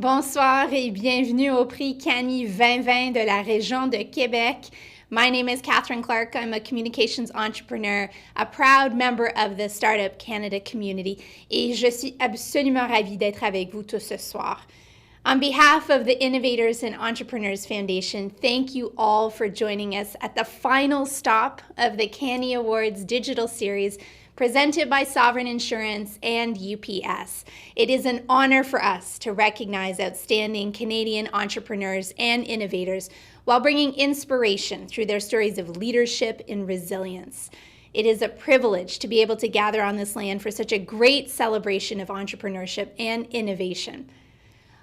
Bonsoir et bienvenue au prix Canny 2020 de la région de Québec. My name is Catherine Clark. I'm a communications entrepreneur, a proud member of the Startup Canada community, et je suis absolument ravie d'être avec vous tous ce soir. On behalf of the Innovators and Entrepreneurs Foundation, thank you all for joining us at the final stop of the CANIEAwards digital series presented by Sovereign Insurance and UPS. It is an honor for us to recognize outstanding Canadian entrepreneurs and innovators while bringing inspiration through their stories of leadership and resilience. It is a privilege to be able to gather on this land for such a great celebration of entrepreneurship and innovation.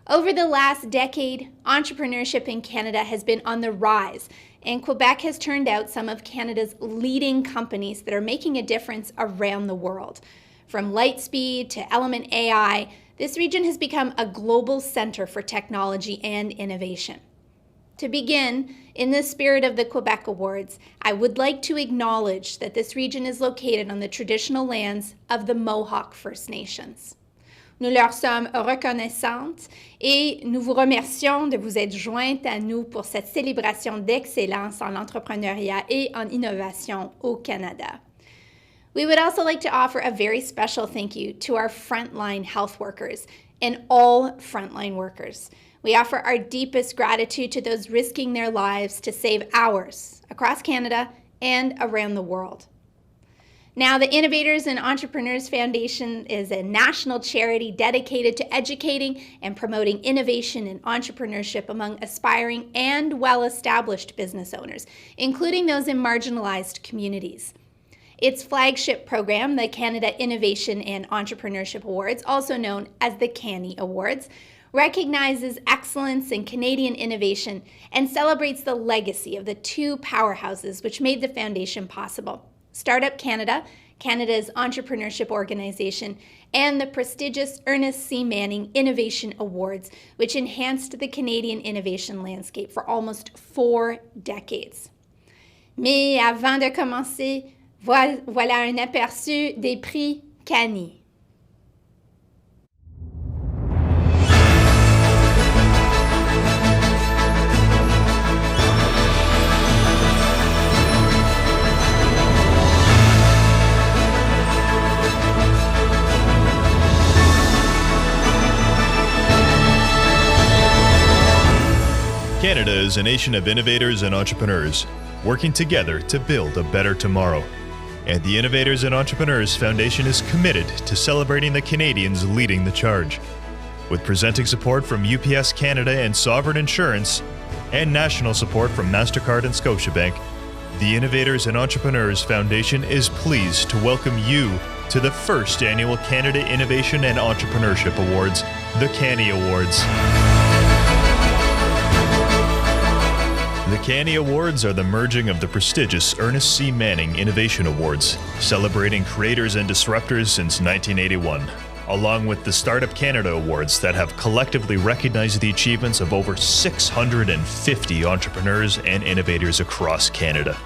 Over the last decade, entrepreneurship in Canada has been on the rise, and Quebec has turned out some of Canada's leading companies that are making a difference around the world. From Lightspeed to Element AI, this region has become a global center for technology and innovation. To begin, in the spirit of the Quebec Awards, I would like to acknowledge that this region is located on the traditional lands of the Mohawk First Nations. Nous leur sommes reconnaissantes et nous vous remercions de vous être jointes à nous pour cette célébration d'excellence en entrepreneuriat et en innovation au Canada. We would also like to offer a very special thank you to our frontline health workers and all frontline workers. We offer our deepest gratitude to those risking their lives to save ours across Canada and around the world. Now, the Innovators and Entrepreneurs Foundation is a national charity dedicated to educating and promoting innovation and entrepreneurship among aspiring and well-established business owners, including those in marginalized communities. Its flagship program, the Canada Innovation and Entrepreneurship Awards, also known as the CANIEAwards, recognizes excellence in Canadian innovation and celebrates the legacy of the two powerhouses which made the foundation possible: Startup Canada, Canada's entrepreneurship organization, and the prestigious Ernest C. Manning Innovation Awards, which enhanced the Canadian innovation landscape for almost 4 decades. Mais avant de commencer, voilà un aperçu des prix Canny. Canada is a nation of innovators and entrepreneurs, working together to build a better tomorrow. And the Innovators and Entrepreneurs Foundation is committed to celebrating the Canadians leading the charge. With presenting support from UPS Canada and Sovereign Insurance, and national support from MasterCard and Scotiabank, the Innovators and Entrepreneurs Foundation is pleased to welcome you to the first annual Canada Innovation and Entrepreneurship Awards, the CANIEAwards. The CANIEAwards are the merging of the prestigious Ernest C. Manning Innovation Awards, celebrating creators and disruptors since 1981, along with the Startup Canada Awards that have collectively recognized the achievements of over 650 entrepreneurs and innovators across Canada.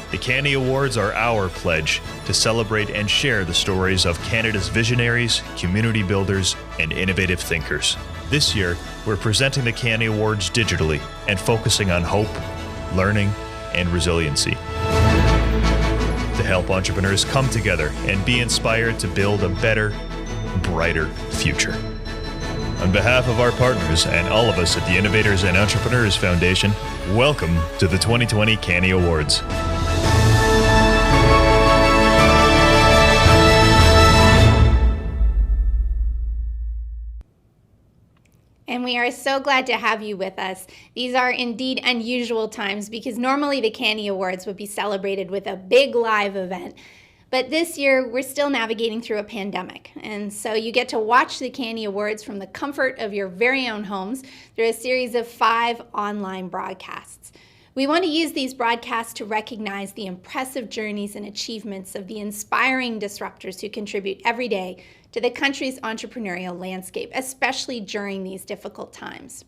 The CANIEAwards are our pledge to celebrate and share the stories of Canada's visionaries, community builders, and innovative thinkers. This year, we're presenting the CANIEAwards digitally and focusing on hope, learning, and resiliency to help entrepreneurs come together and be inspired to build a better, brighter future. On behalf of our partners and all of us at the Innovators and Entrepreneurs Foundation, welcome to the 2020 CANIEAwards. And we are so glad to have you with us. These are indeed unusual times because normally the CANIEAwards would be celebrated with a big live event. But this year, we're still navigating through a pandemic. And so you get to watch the CANIEAwards from the comfort of your very own homes through a series of 5 online broadcasts. We want to use these broadcasts to recognize the impressive journeys and achievements of the inspiring disruptors who contribute every day to the country's entrepreneurial landscape, especially during these difficult times.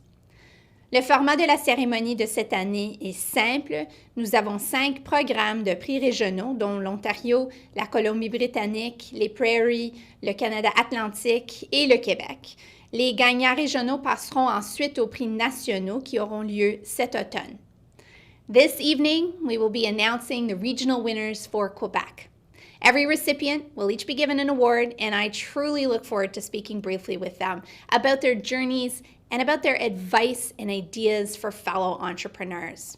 Le format de la cérémonie de cette année est simple. Nous avons 5 programmes de prix régionaux, dont l'Ontario, la Colombie-Britannique, les Prairies, le Canada Atlantique et le Québec. Les gagnants régionaux passeront ensuite aux prix nationaux qui auront lieu cet automne. This evening, we will be announcing the regional winners for Quebec. Every recipient will each be given an award, and I truly look forward to speaking briefly with them about their journeys and about their advice and ideas for fellow entrepreneurs.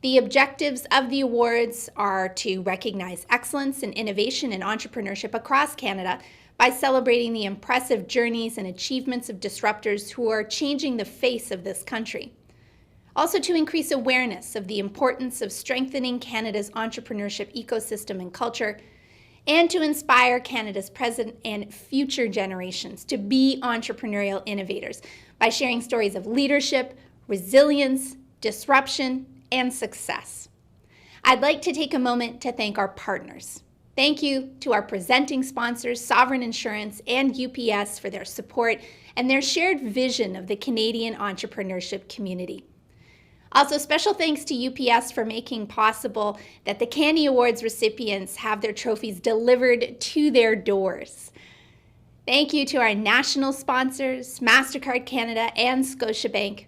The objectives of the awards are to recognize excellence and innovation and entrepreneurship across Canada by celebrating the impressive journeys and achievements of disruptors who are changing the face of this country. Also to increase awareness of the importance of strengthening Canada's entrepreneurship ecosystem and culture, and to inspire Canada's present and future generations to be entrepreneurial innovators by sharing stories of leadership, resilience, disruption, and success. I'd like to take a moment to thank our partners. Thank you to our presenting sponsors, Sovereign Insurance and UPS, for their support and their shared vision of the Canadian entrepreneurship community. Also, special thanks to UPS for making possible that the CANIEAwards recipients have their trophies delivered to their doors. Thank you to our national sponsors, MasterCard Canada and Scotiabank.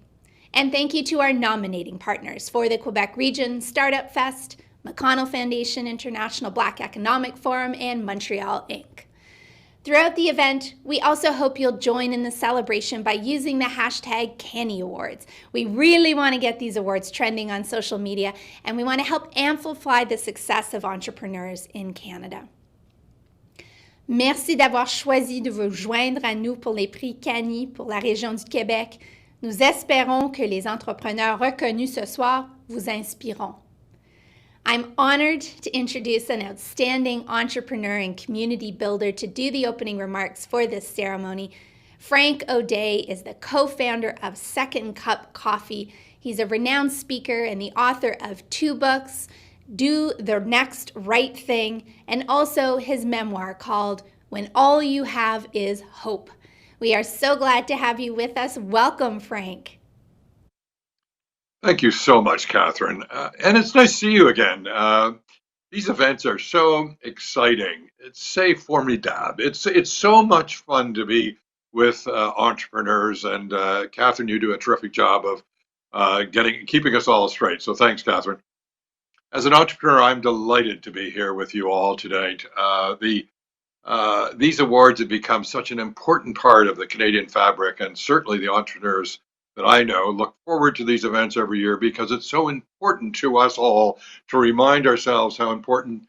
And thank you to our nominating partners for the Quebec Region, Startup Fest, McConnell Foundation, International Black Economic Forum, and Montreal Inc. Throughout the event, we also hope you'll join in the celebration by using the hashtag CANIEAwards. We really want to get these awards trending on social media, and we want to help amplify the success of entrepreneurs in Canada. Merci d'avoir choisi de vous joindre à nous pour les prix Canny pour la région du Québec. Nous espérons que les entrepreneurs reconnus ce soir vous inspireront. I'm honored to introduce an outstanding entrepreneur and community builder to do the opening remarks for this ceremony. Frank O'Day is the co-founder of Second Cup Coffee. He's a renowned speaker and the author of 2 books, Do the Next Right Thing, and also his memoir called When All You Have Is Hope. We are so glad to have you with us. Welcome, Frank. Thank you so much, Catherine. And it's nice to see you again. These events are so exciting. It's formidable. It's so much fun to be with entrepreneurs. And Catherine, you do a terrific job of keeping us all straight. So thanks, Catherine. As an entrepreneur, I'm delighted to be here with you all tonight. These awards have become such an important part of the Canadian fabric, and certainly the entrepreneurs that I know look forward to these events every year because it's so important to us all to remind ourselves how important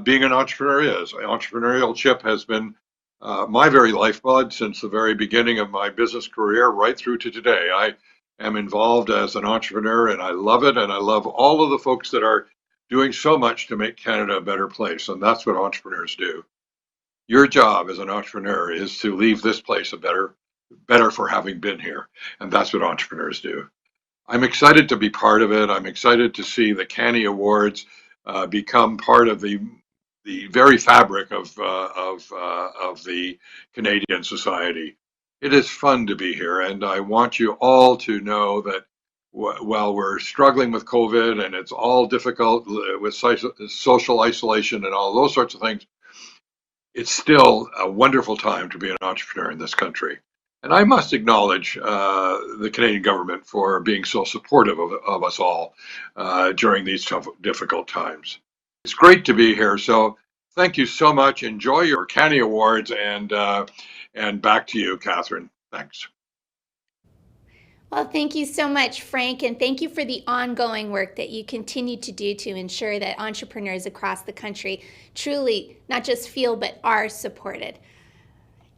being an entrepreneur is. Entrepreneurship has been my very lifeblood since the very beginning of my business career right through to today. I am involved as an entrepreneur and I love it, and I love all of the folks that are doing so much to make Canada a better place, and that's what entrepreneurs do. Your job as an entrepreneur is to leave this place a better for having been here. And that's what entrepreneurs do. I'm excited to be part of it. I'm excited to see the CANIEAwards become part of the very fabric of the Canadian society. It is fun to be here. And I want you all to know that while we're struggling with COVID and it's all difficult with social isolation and all those sorts of things, it's still a wonderful time to be an entrepreneur in this country. And I must acknowledge the Canadian government for being so supportive of us all during these tough, difficult times. It's great to be here. So thank you so much. Enjoy your CANIEAwards, and back to you, Catherine. Thanks. Well, thank you so much, Frank, and thank you for the ongoing work that you continue to do to ensure that entrepreneurs across the country truly not just feel but are supported.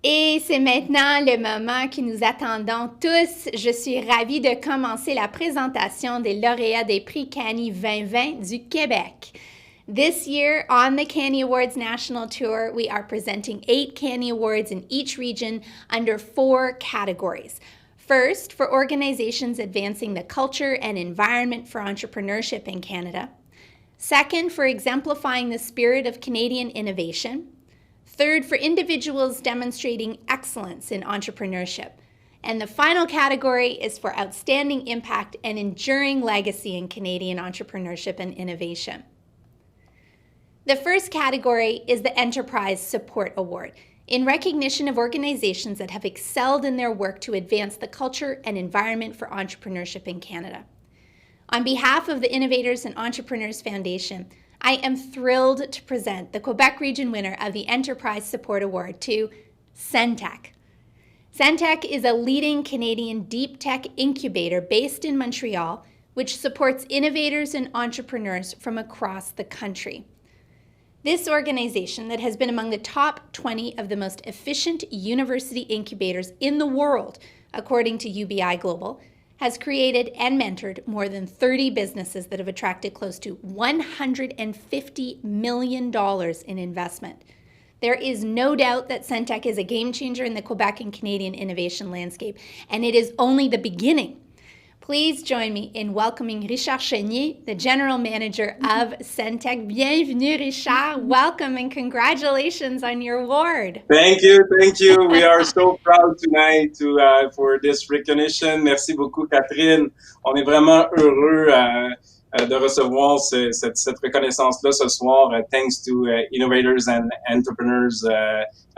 Et c'est maintenant le moment que nous attendons tous. Je suis ravie de commencer la présentation des lauréats des prix Canny 2020 du Québec. This year on the CANIEAwards National Tour, we are presenting 8 CANIEAwards in each region under 4 categories. First, for organizations advancing the culture and environment for entrepreneurship in Canada. Second, for exemplifying the spirit of Canadian innovation. Third, for individuals demonstrating excellence in entrepreneurship. And the final category is for outstanding impact and enduring legacy in Canadian entrepreneurship and innovation. The first category is the Enterprise Support Award, in recognition of organizations that have excelled in their work to advance the culture and environment for entrepreneurship in Canada. On behalf of the Innovators and Entrepreneurs Foundation, I am thrilled to present the Quebec region winner of the Enterprise Support Award to Centec. Centec is a leading Canadian deep tech incubator based in Montreal, which supports innovators and entrepreneurs from across the country. This organization, that has been among the top 20 of the most efficient university incubators in the world, according to UBI Global, has created and mentored more than 30 businesses that have attracted close to $150 million in investment. There is no doubt that Centec is a game changer in the Quebec and Canadian innovation landscape, and it is only the beginning. Please join me in welcoming Richard Chenier, the General Manager of Centec. Bienvenue, Richard. Welcome and congratulations on your award. Thank you. We are so proud tonight for this recognition. Merci beaucoup, Catherine. On est vraiment heureux de recevoir cette reconnaissance-là ce soir, thanks to Innovators and Entrepreneurs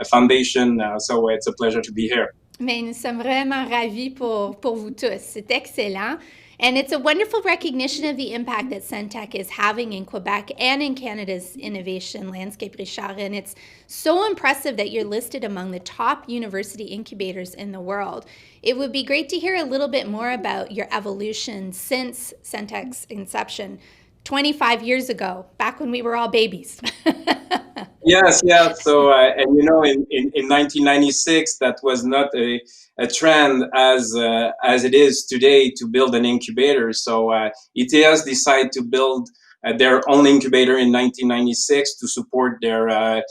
Foundation. So it's a pleasure to be here. Mais nous sommes vraiment ravis pour vous tous. C'est excellent. And it's a wonderful recognition of the impact that Centec is having in Quebec and in Canada's innovation landscape, Richard. And it's so impressive that you're listed among the top university incubators in the world. It would be great to hear a little bit more about your evolution since Centec's inception 25 years ago, back when we were all babies. Yes, yeah. So, and you know, in 1996, that was not a trend as it is today to build an incubator. So, ETS decided to build their own incubator in 1996 to support their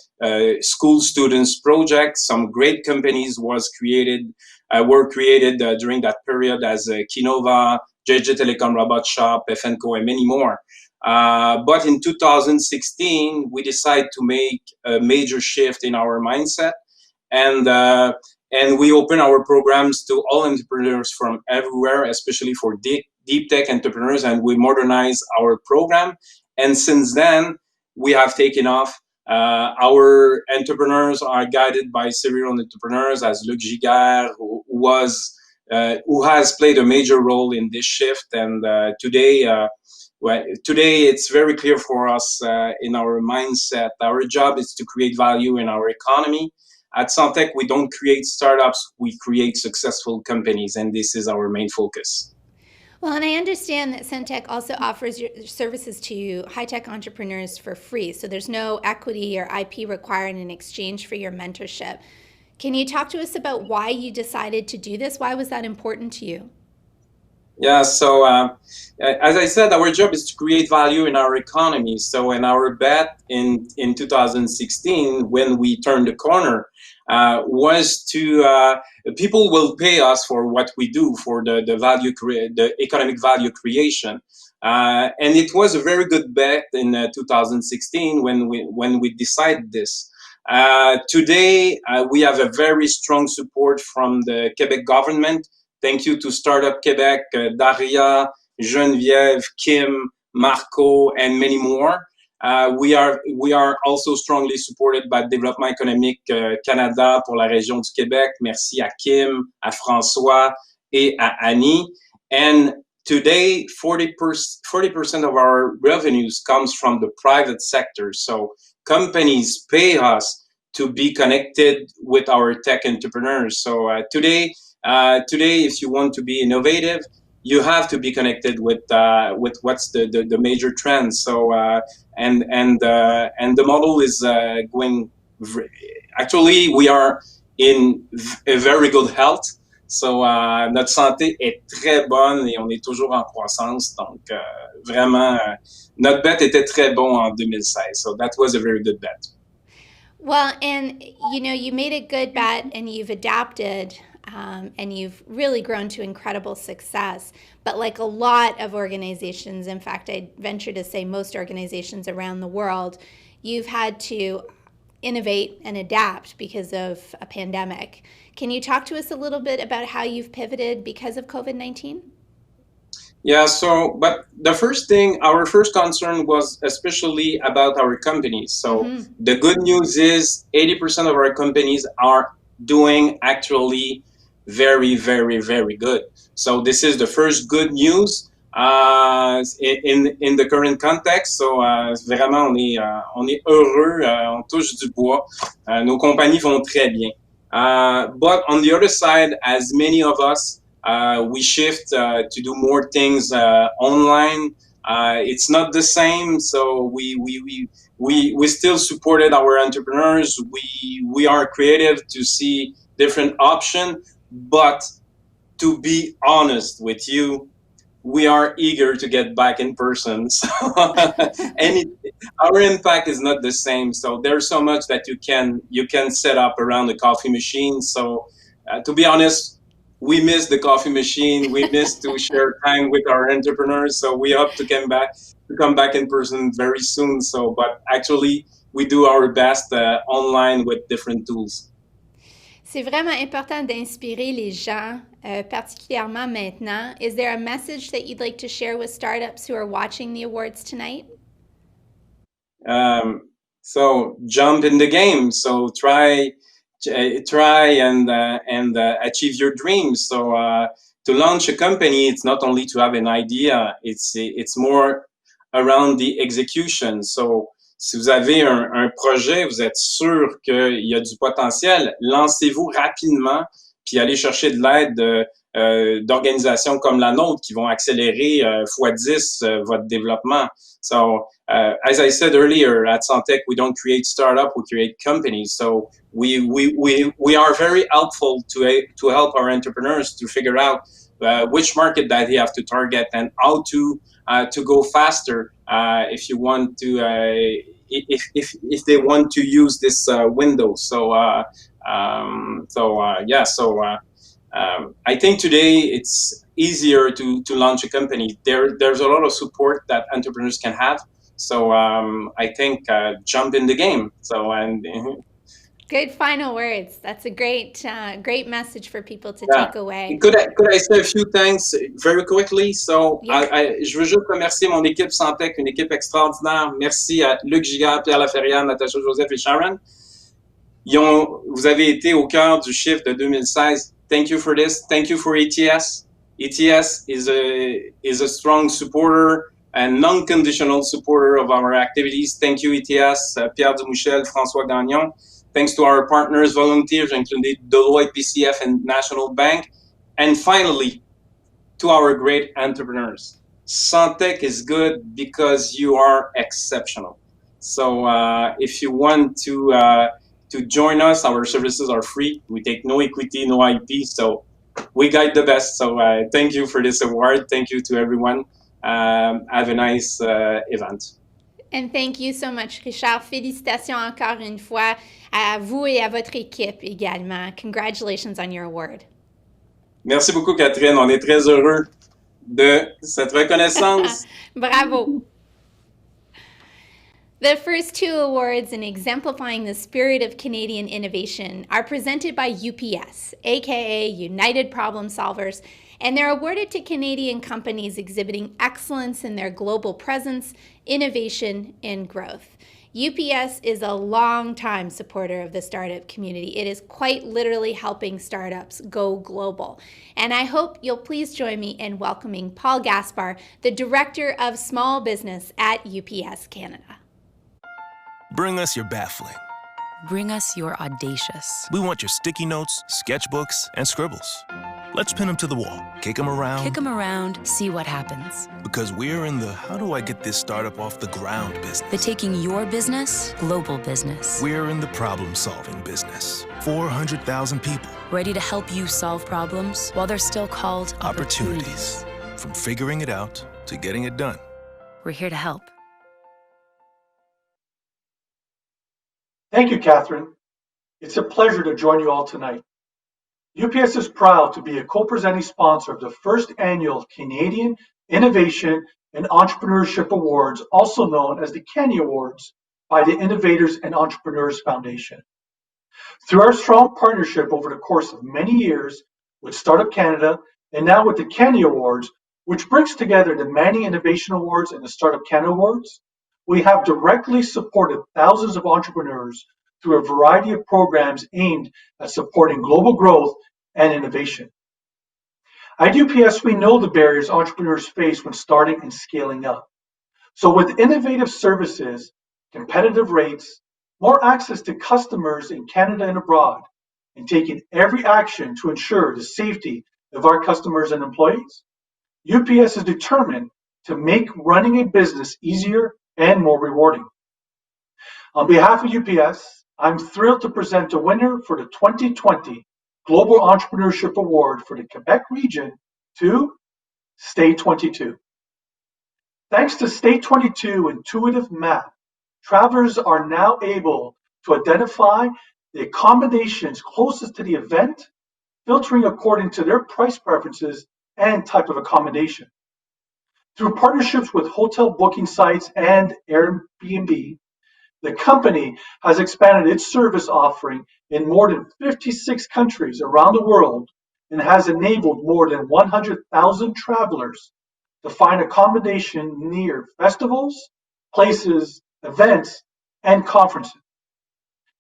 school students project. Some great companies were created during that period, as Kinova, JJ Telecom Robot Shop, FNCO, and many more. But in 2016, we decided to make a major shift in our mindset, and we open our programs to all entrepreneurs from everywhere, especially for deep tech entrepreneurs, and we modernize our program. And since then, we have taken off. Our entrepreneurs are guided by serial entrepreneurs, as Luc Giguère, who has played a major role in this shift. And today it's very clear for us in our mindset. Our job is to create value in our economy. At Santec, we don't create startups, we create successful companies, and this is our main focus. Well, and I understand that Santec also offers your services to high-tech entrepreneurs for free, so there's no equity or IP required in exchange for your mentorship. Can you talk to us about why you decided to do this? Why was that important to you? Yeah, so as I said, our job is to create value in our economy. So, in our bet in 2016, when we turned the corner, was to people will pay us for what we do, for the the economic value creation. And it was a very good bet in 2016 when we decided this. Today, we have a very strong support from the Quebec government. Thank you to Startup Quebec, Daria, Geneviève, Kim, Marco, and many more. We are also strongly supported by Développement économique Canada pour la région du Québec. Merci à Kim, à François, et à Annie. And today, 40% of our revenues comes from the private sector. So companies pay us to be connected with our tech entrepreneurs. So today, if you want to be innovative, you have to be connected with what's the major trends. So and the model is going. Actually, we are in a very good health. So notre santé est très bonne et on est toujours en croissance. Donc vraiment, notre bet était très bon en 2016. So that was a very good bet. Well, and you know, you made a good bet and you've adapted and you've really grown to incredible success. But like a lot of organizations, in fact, I'd venture to say most organizations around the world, you've had to innovate and adapt because of a pandemic. Can you talk to us a little bit about how you've pivoted because of COVID-19? Yeah, so, but the first thing, our first concern was especially about our companies. So the good news is 80% of our companies are doing actually very, very, very good. So this is the first good news in the current context. So vraiment, on est heureux, on touche du bois. Nos compagnies vont très bien. But on the other side, as many of us, we shift to do more things online. It's not the same, so we still supported our entrepreneurs. We are creative to see different options, but to be honest with you, we are eager to get back in person. So our impact is not the same. So there's so much that you can set up around the coffee machine. So to be honest, we miss the coffee machine. We miss to share time with our entrepreneurs. So we hope to come back in person very soon. So, but actually, we do our best online with different tools. C'est vraiment important d'inspirer les gens, particulièrement maintenant. Is there a message that you'd like to share with startups who are watching the awards tonight? So jump in the game. So try and achieve your dreams. So to launch a company, it's not only to have an idea. It's more around the execution. So si vous avez un projet, vous êtes sûr qu'il y a du potentiel, lancez-vous rapidement, puis allez chercher de l'aide d'organisations comme la nôtre qui vont accélérer x10 votre développement. So, as I said earlier, at Santec, we don't create startup, we create companies. So we are very helpful to help our entrepreneurs to figure out which market that they have to target and how to go faster if you want to if they want to use this window. So I think today it's easier to launch a company. There's a lot of support that entrepreneurs can have. So I think jump in the game. So Good final words. That's a great message for people to take away. Could I say a few things very quickly? So, je veux juste remercier mon équipe Santec, une équipe extraordinaire. Merci à Luc Gigard, Pierre Laferrière, Natacha Joseph et Sharon. Vous avez été au cœur du chiffre de 2016. Thank you for this. Thank you for ETS. ETS is a strong supporter and non-conditional supporter of our activities. Thank you, ETS, Pierre Dumouchel, François Gagnon. Thanks to our partners, volunteers, including Deloitte, PCF, and National Bank. And finally, to our great entrepreneurs. Santec is good because you are exceptional. So if you want to join us, our services are free. We take no equity, no IP, so we guide the best. So thank you for this award. Thank you to everyone. Have a nice event. And thank you so much, Richard. Félicitations encore une fois à vous et à votre équipe également. Congratulations on your award. Merci beaucoup, Catherine. On est très heureux de cette reconnaissance. Bravo. The first two awards in exemplifying the spirit of Canadian innovation are presented by UPS, aka United Problem Solvers, and they're awarded to Canadian companies exhibiting excellence in their global presence, innovation, and growth. UPS is a long-time supporter of the startup community. It is quite literally helping startups go global. And I hope you'll please join me in welcoming Paul Gaspar, the Director of Small Business at UPS Canada. Bring us your baffling. Bring us your audacious. We want your sticky notes, sketchbooks, and scribbles. Let's pin them to the wall, kick them around. Kick them around, see what happens. Because we're in the how do I get this startup off the ground business. The taking your business, global business. We're in the problem-solving business. 400,000 people. Ready to help you solve problems while they're still called opportunities. From figuring it out to getting it done. We're here to help. Thank you, Catherine. It's a pleasure to join you all tonight. UPS is proud to be a co-presenting sponsor of the first annual Canadian Innovation and Entrepreneurship Awards, also known as the CANIEAwards, by the Innovators and Entrepreneurs Foundation. Through our strong partnership over the course of many years with Startup Canada and now with the CANIEAwards, which brings together the Manning Innovation Awards and the Startup Canada Awards, we have directly supported thousands of entrepreneurs through a variety of programs aimed at supporting global growth and innovation. At UPS, we know the barriers entrepreneurs face when starting and scaling up. So with innovative services, competitive rates, more access to customers in Canada and abroad, and taking every action to ensure the safety of our customers and employees, UPS is determined to make running a business easier and more rewarding. On behalf of UPS, I'm thrilled to present a winner for the 2020 Global Entrepreneurship Award for the Quebec region to State 22. Thanks to State 22 intuitive map, travelers are now able to identify the accommodations closest to the event, filtering according to their price preferences and type of accommodation. Through partnerships with hotel booking sites and Airbnb, the company has expanded its service offering in more than 56 countries around the world and has enabled more than 100,000 travelers to find accommodation near festivals, places, events, and conferences.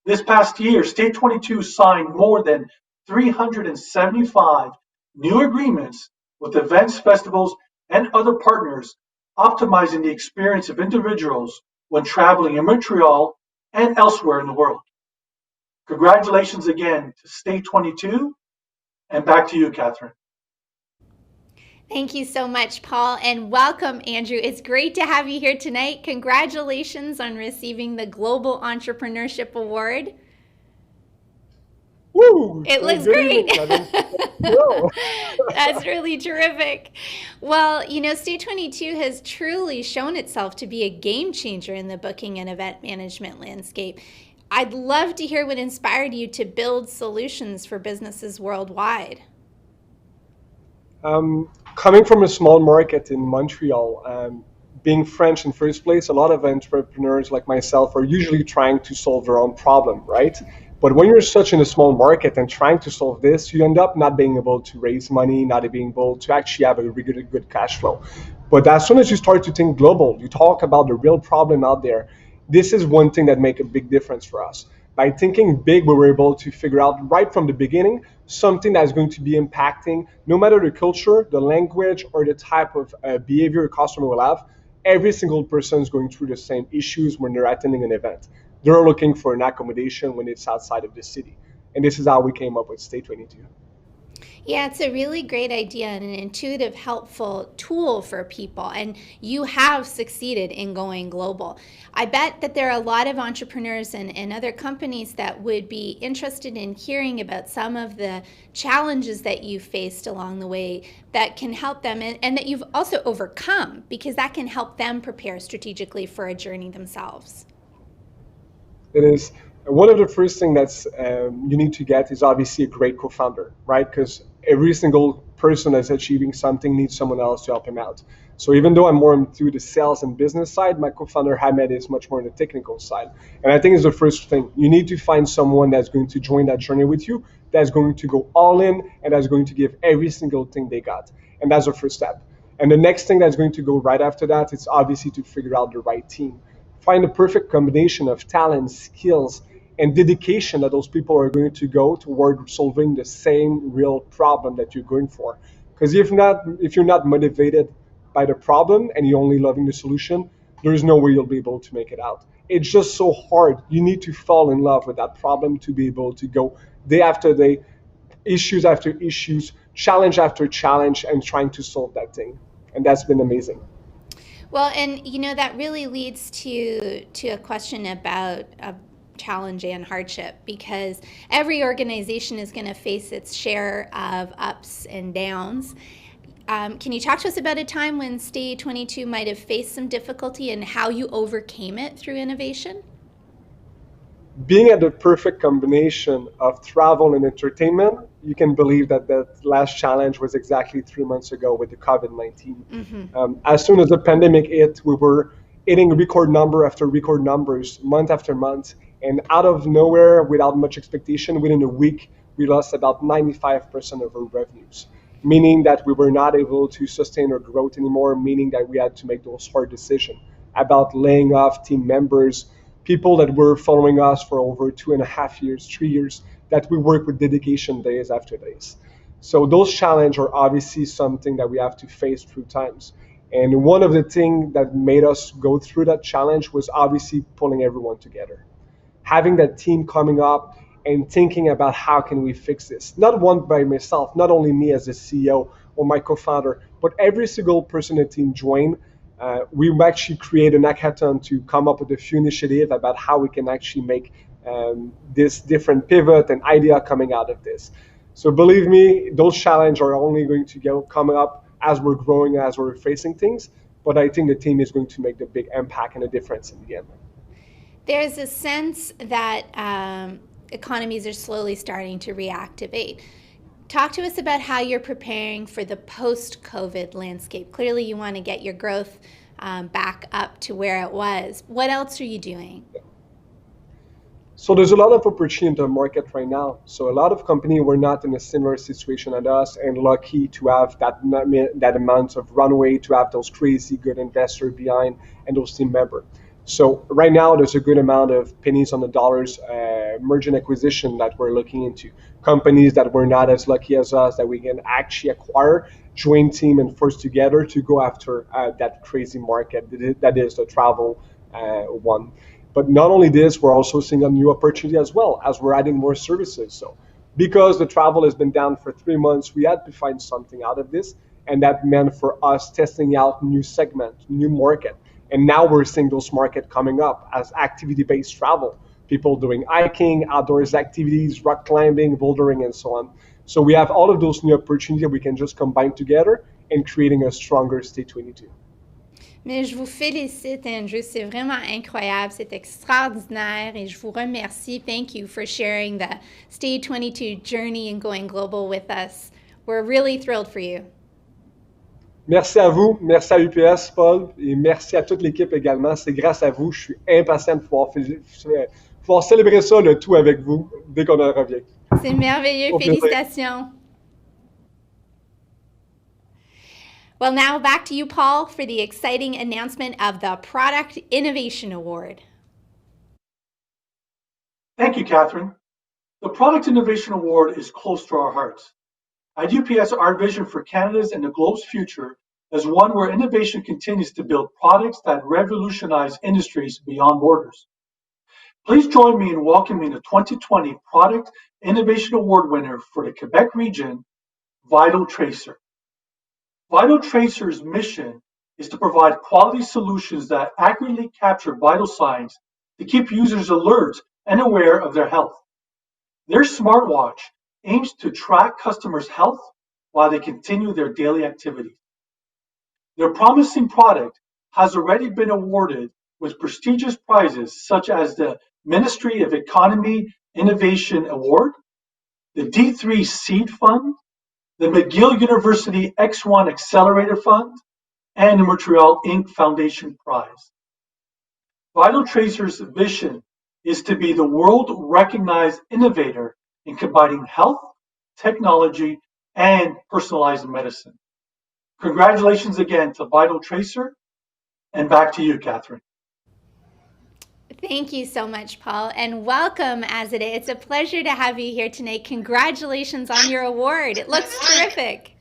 This past year, State 22 signed more than 375 new agreements with events, festivals, and other partners, optimizing the experience of individuals when traveling in Montreal and elsewhere in the world. Congratulations again to State 22, and back to you, Catherine. Thank you so much, Paul, and welcome, Andrew. It's great to have you here tonight. Congratulations on receiving the Global Entrepreneurship Award. Woo! It looks great. That's really terrific. Well, State 22 has truly shown itself to be a game changer in the booking and event management landscape. I'd love to hear what inspired you to build solutions for businesses worldwide. Coming from a small market in Montreal, being French in first place, a lot of entrepreneurs like myself are usually trying to solve their own problem, right? But when you're such in a small market and trying to solve this, you end up not being able to raise money, not being able to actually have a really good cash flow. But as soon as you start to think global, you talk about the real problem out there, this is one thing that make a big difference for us. By thinking big, we were able to figure out right from the beginning something that is going to be impacting no matter the culture, the language, or the type of behavior a customer will have. Every single person is going through the same issues when they're attending an event. They're looking for an accommodation when it's outside of the city. And this is how we came up with State 22. Yeah, it's a really great idea and an intuitive, helpful tool for people. And you have succeeded in going global. I bet that there are a lot of entrepreneurs and other companies that would be interested in hearing about some of the challenges that you faced along the way that can help them and that you've also overcome, because that can help them prepare strategically for a journey themselves. It is. One of the first things that's you need to get is obviously a great co-founder, right? Because every single person that's achieving something needs someone else to help him out. So even though I'm more into the sales and business side, my co-founder Hamed is much more on the technical side. And I think it's the first thing. You need to find someone that's going to join that journey with you, that's going to go all in, and that's going to give every single thing they got. And that's the first step. And the next thing that's going to go right after that is obviously to figure out the right team. Find the perfect combination of talent, skills, and dedication that those people are going to go toward solving the same real problem that you're going for. Because if you're not motivated by the problem and you're only loving the solution, there's no way you'll be able to make it out. It's just so hard. You need to fall in love with that problem to be able to go day after day, issues after issues, challenge after challenge, and trying to solve that thing. And that's been amazing. Well, and that really leads to a question about challenge and hardship, because every organization is going to face its share of ups and downs. Can you talk to us about a time when State 22 might have faced some difficulty and how you overcame it through innovation? Being at the perfect combination of travel and entertainment, you can believe that last challenge was exactly 3 months ago with the COVID-19. Mm-hmm. As soon as the pandemic hit, we were hitting record number after record numbers, month after month. And out of nowhere, without much expectation, within a week, we lost about 95% of our revenues, meaning that we were not able to sustain our growth anymore, meaning that we had to make those hard decisions about laying off team members, people that were following us for over 2.5 years, 3 years, that we work with dedication days after days. So those challenges are obviously something that we have to face through times. And one of the things that made us go through that challenge was obviously pulling everyone together. Having that team coming up and thinking about how can we fix this. Not one by myself, not only me as a CEO or my co-founder, but every single person in the team joined. We actually created an hackathon to come up with a few initiatives about how we can actually make this different pivot and idea coming out of this. So believe me, those challenges are only going to come up as we're growing, as we're facing things. But I think the team is going to make the big impact and a difference in the end. There's a sense that economies are slowly starting to reactivate. Talk to us about how you're preparing for the post-COVID landscape. Clearly, you want to get your growth back up to where it was. What else are you doing? So there's a lot of opportunity in the market right now. So a lot of companies were not in a similar situation as us and lucky to have that amount of runway, to have those crazy good investors behind and those team members. So right now, there's a good amount of pennies on the dollars merger and acquisition that we're looking into. Companies that were not as lucky as us that we can actually acquire, join team and force together to go after that crazy market that is the travel one. But not only this, we're also seeing a new opportunity as well as we're adding more services. So because the travel has been down for 3 months, we had to find something out of this. And that meant for us testing out new segments, new market. And now we're seeing those markets coming up as activity-based travel, people doing hiking, outdoors activities, rock climbing, bouldering, and so on. So we have all of those new opportunities that we can just combine together and creating a stronger State 22. Mais je vous félicite, Andrew. C'est vraiment incroyable. C'est extraordinaire et je vous remercie. Thank you for sharing the State 22 journey and going global with us. We're really thrilled for you. Merci à vous, merci à UPS, Paul, et merci à toute l'équipe également. C'est grâce à vous, je suis impatient de pouvoir célébrer ça, le tout avec vous, dès qu'on en revient. C'est merveilleux, félicitations. Well, now back to you, Paul, for the exciting announcement of the Product Innovation Award. Thank you, Catherine. The Product Innovation Award is close to our hearts. At UPS, our vision for Canada's and the globe's future is one where innovation continues to build products that revolutionize industries beyond borders. Please join me in welcoming the 2020 Product Innovation Award winner for the Quebec region, Vital Tracer. Vital Tracer's mission is to provide quality solutions that accurately capture vital signs to keep users alert and aware of their health. Their smartwatch aims to track customers' health while they continue their daily activities. Their promising product has already been awarded with prestigious prizes such as the Ministry of Economy Innovation Award, the D3 Seed Fund, the McGill University X1 Accelerator Fund, and the Montreal Inc. Foundation Prize. Vital Tracer's vision is to be the world-recognized innovator in combining health, technology, and personalized medicine. Congratulations again to Vital Tracer, and back to you, Catherine. Thank you so much, Paul, and welcome, Azadeh. It's a pleasure to have you here tonight. Congratulations on your award. It looks terrific.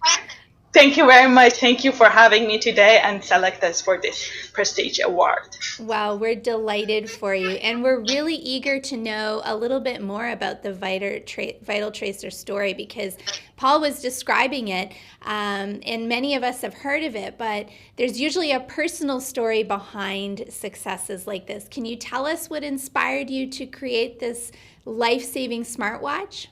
Thank you very much. Thank you for having me today and select us for this prestige award. Well, we're delighted for you, and we're really eager to know a little bit more about the Vital Tracer story because Paul was describing it, and many of us have heard of it, but there's usually a personal story behind successes like this. Can you tell us what inspired you to create this life-saving smartwatch?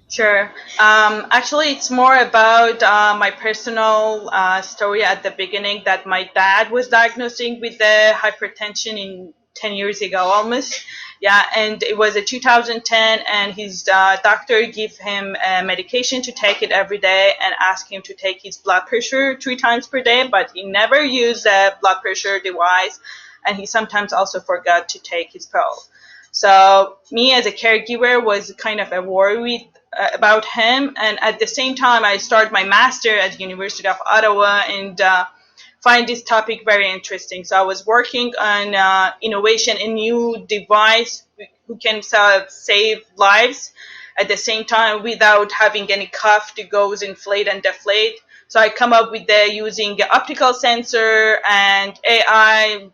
Sure. Actually, it's more about my personal story at the beginning that my dad was diagnosing with the hypertension 10 years ago almost. Yeah, and it was 2010, and his doctor gave him medication to take it every day and asked him to take his blood pressure 3 times per day, but he never used a blood pressure device, and he sometimes also forgot to take his pill. So me as a caregiver was kind of worried about him, and at the same time I started my master at the University of Ottawa and find this topic very interesting. So I was working on innovation, a new device who can save lives at the same time without having any cuff to go inflate and deflate. So I come up with using optical sensor and AI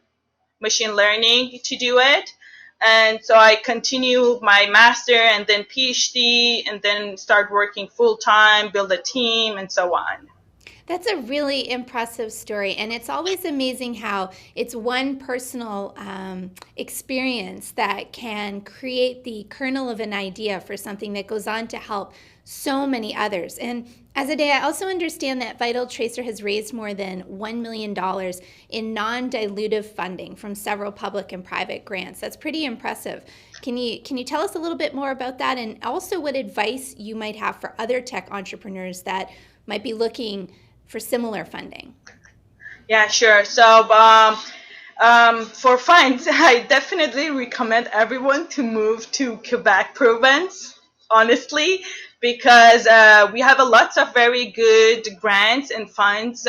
machine learning to do it. And so I continue my master and then PhD and then start working full time, build a team, and so on. That's a really impressive story, and it's always amazing how it's one personal experience that can create the kernel of an idea for something that goes on to help so many others. And Azadeh, I also understand that Vital Tracer has raised more than $1 million in non-dilutive funding from several public and private grants. That's pretty impressive. Can you tell us a little bit more about that, and also what advice you might have for other tech entrepreneurs that might be looking for similar funding? Yeah, sure. So for funds, I definitely recommend everyone to move to Quebec province, honestly, because we have lots of very good grants and funds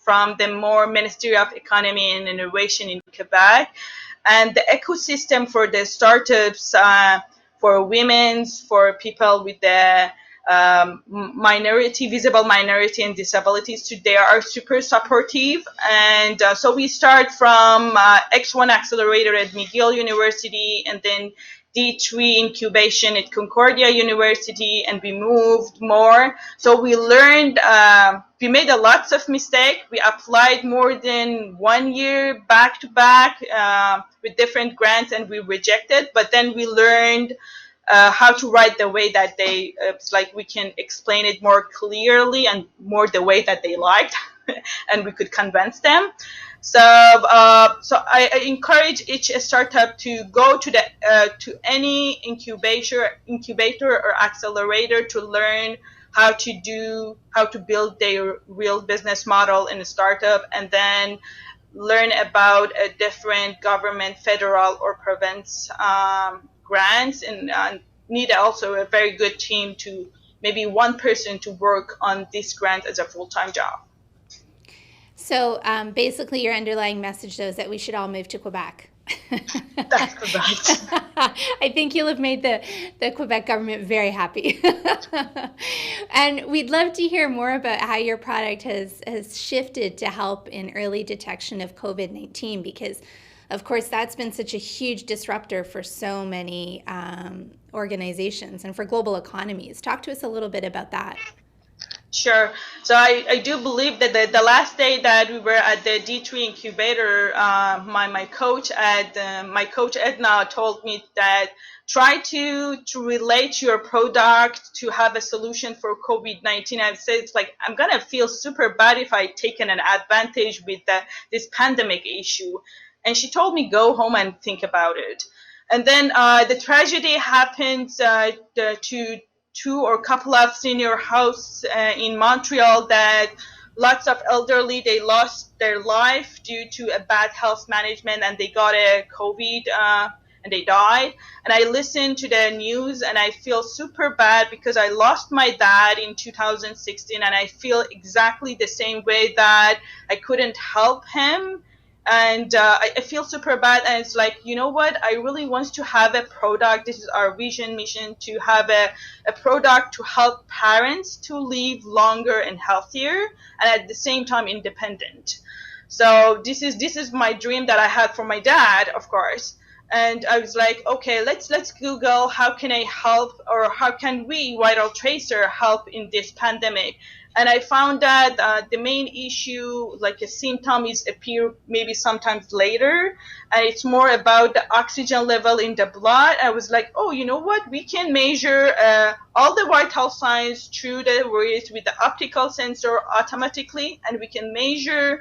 from the more Ministry of Economy and Innovation in Quebec. And the ecosystem for the startups, for women, for people with the visible minority and disabilities, they are super supportive. And so we start from X1 Accelerator at McGill University and then D3 incubation at Concordia University, and we moved more. So we learned, we made a lots of mistakes. We applied more than 1 year back to back with different grants, and we rejected. But then we learned how to write the way that they, it's like we can explain it more clearly and more the way that they liked, and we could convince them. So I encourage each startup to go to any incubator or accelerator to learn how to build their real business model in a startup, and then learn about a different government, federal or province grants, and need also a very good team, to maybe one person to work on this grant as a full-time job. So basically your underlying message, though, is that we should all move to Quebec. That's correct. I think you'll have made the Quebec government very happy. And we'd love to hear more about how your product has shifted to help in early detection of COVID-19, because, of course, that's been such a huge disruptor for so many organizations and for global economies. Talk to us a little bit about that. Sure. So I do believe that the last day that we were at the D3 incubator, my coach Edna told me that try to relate your product to have a solution for COVID-19. I said, it's like, I'm going to feel super bad if I taken an advantage with this pandemic issue. And she told me, go home and think about it. And then the tragedy happened to two or couple of senior house in Montreal, that lots of elderly, they lost their life due to a bad health management, and they got a COVID and they died. And I listened to the news and I feel super bad because I lost my dad in 2016, and I feel exactly the same way that I couldn't help him. And I feel super bad, and it's like, you know what, I really want to have a product. This is our vision, mission, to have a product to help parents to live longer and healthier, and at the same time independent. So this is my dream that I had for my dad, of course. And I was like, okay, let's Google how can I help, or how can we, Vital Tracer, help in this pandemic. And I found that the main issue, like a symptom, is appear maybe sometimes later, and it's more about the oxygen level in the blood. I was like, oh, you know what? We can measure all the vital signs through the wrist with the optical sensor automatically, and we can measure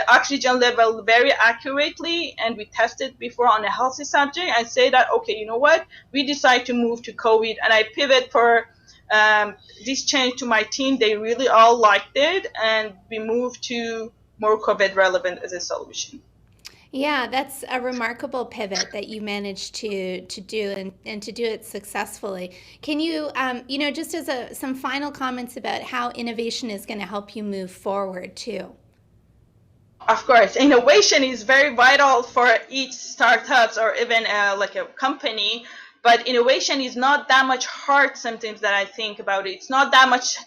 oxygen level very accurately. And we tested before on a healthy subject and say that, okay, you know what? We decide to move to COVID, and I pivot for this change to my team. They really all liked it, and we moved to more COVID relevant as a solution. Yeah, that's a remarkable pivot that you managed to do, and to do it successfully. Can you, just as some final comments about how innovation is going to help you move forward too? Of course, innovation is very vital for each startups or even like a company. But innovation is not that much hard sometimes that I think about it. It's not that much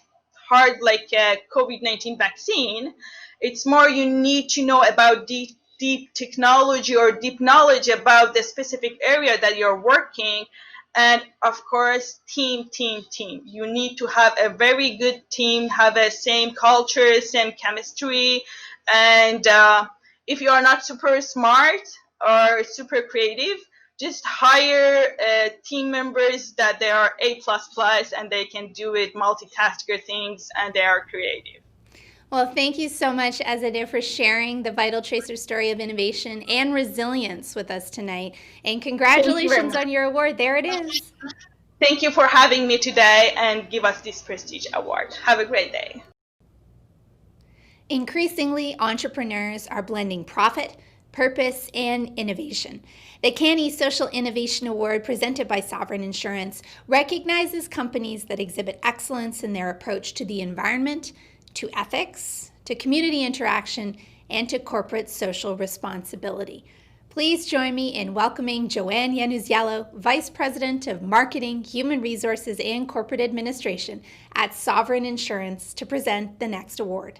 hard like a COVID-19 vaccine. It's more you need to know about deep technology or deep knowledge about the specific area that you're working. And of course, team. You need to have a very good team, have a same culture, same chemistry. And if you are not super smart or super creative, just hire team members that they are A++ and they can do it, multitasker things, and they are creative. Well, thank you so much, Azadeh, for sharing the Vital Tracer story of innovation and resilience with us tonight. And congratulations on your award. There it is. Thank you for having me today and give us this prestige award. Have a great day. Increasingly, entrepreneurs are blending profit, purpose, and innovation. The Canny Social Innovation Award, presented by Sovereign Insurance, recognizes companies that exhibit excellence in their approach to the environment, to ethics, to community interaction, and to corporate social responsibility. Please join me in welcoming Joanne Yanuziello, Vice President of Marketing, Human Resources, and Corporate Administration at Sovereign Insurance, to present the next award.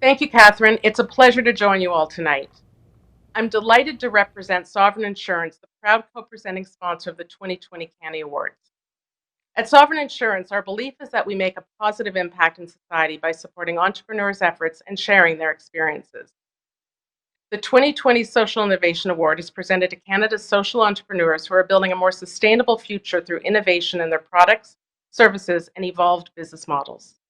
Thank you, Catherine. It's a pleasure to join you all tonight. I'm delighted to represent Sovereign Insurance, the proud co-presenting sponsor of the 2020 CANIEAwards. At Sovereign Insurance, our belief is that we make a positive impact in society by supporting entrepreneurs' efforts and sharing their experiences. The 2020 Social Innovation Award is presented to Canada's social entrepreneurs who are building a more sustainable future through innovation in their products, services, and evolved business models.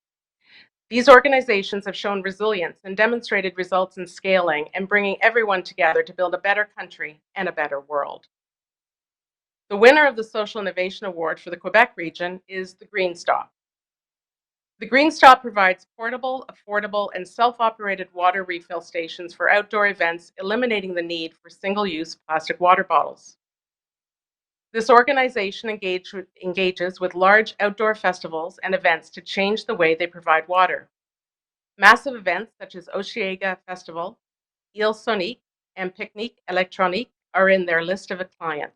These organizations have shown resilience and demonstrated results in scaling and bringing everyone together to build a better country and a better world. The winner of the Social Innovation Award for the Quebec region is the Green Stop. The Green Stop provides portable, affordable, and self-operated water refill stations for outdoor events, eliminating the need for single-use plastic water bottles. This organization engages with large outdoor festivals and events to change the way they provide water. Massive events such as Osheaga Festival, Ile Sonique, and Picnic Electronique are in their list of clients.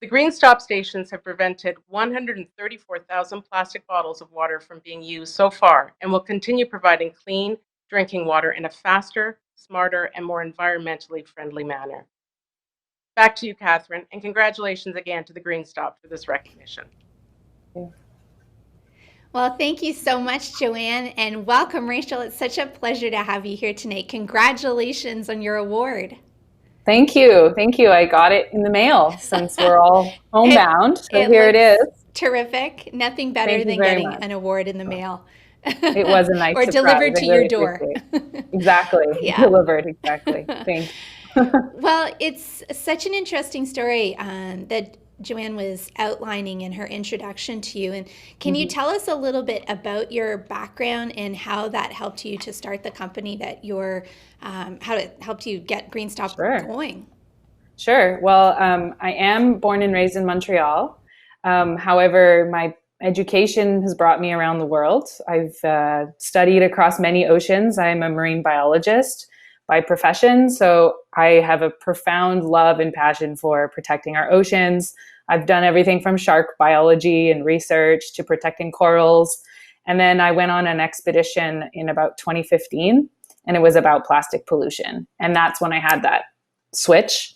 The Green Stop stations have prevented 134,000 plastic bottles of water from being used so far and will continue providing clean drinking water in a faster, smarter, and more environmentally friendly manner. Back to you, Catherine, and congratulations again to the Green Stop for this recognition. Well, thank you so much, Joanne, and welcome, Rachel. It's such a pleasure to have you here tonight. Congratulations on your award. Thank you. Thank you. I got it in the mail since we're all homebound. So here it is. Terrific. Nothing better than getting an award in the mail. It was a nice or surprise. Delivered to your door. Exactly. Yeah. Delivered. Exactly. Thanks. Well, it's such an interesting story that Joanne was outlining in her introduction to you. And can you tell us a little bit about your background and how that helped you to start the company that you're, how it helped you get Green Stop going? Sure. Well, I am born and raised in Montreal. However, my education has brought me around the world. I've studied across many oceans. I'm a marine biologist by profession, so I have a profound love and passion for protecting our oceans. I've done everything from shark biology and research to protecting corals. And then I went on an expedition in about 2015, and it was about plastic pollution. And that's when I had that switch.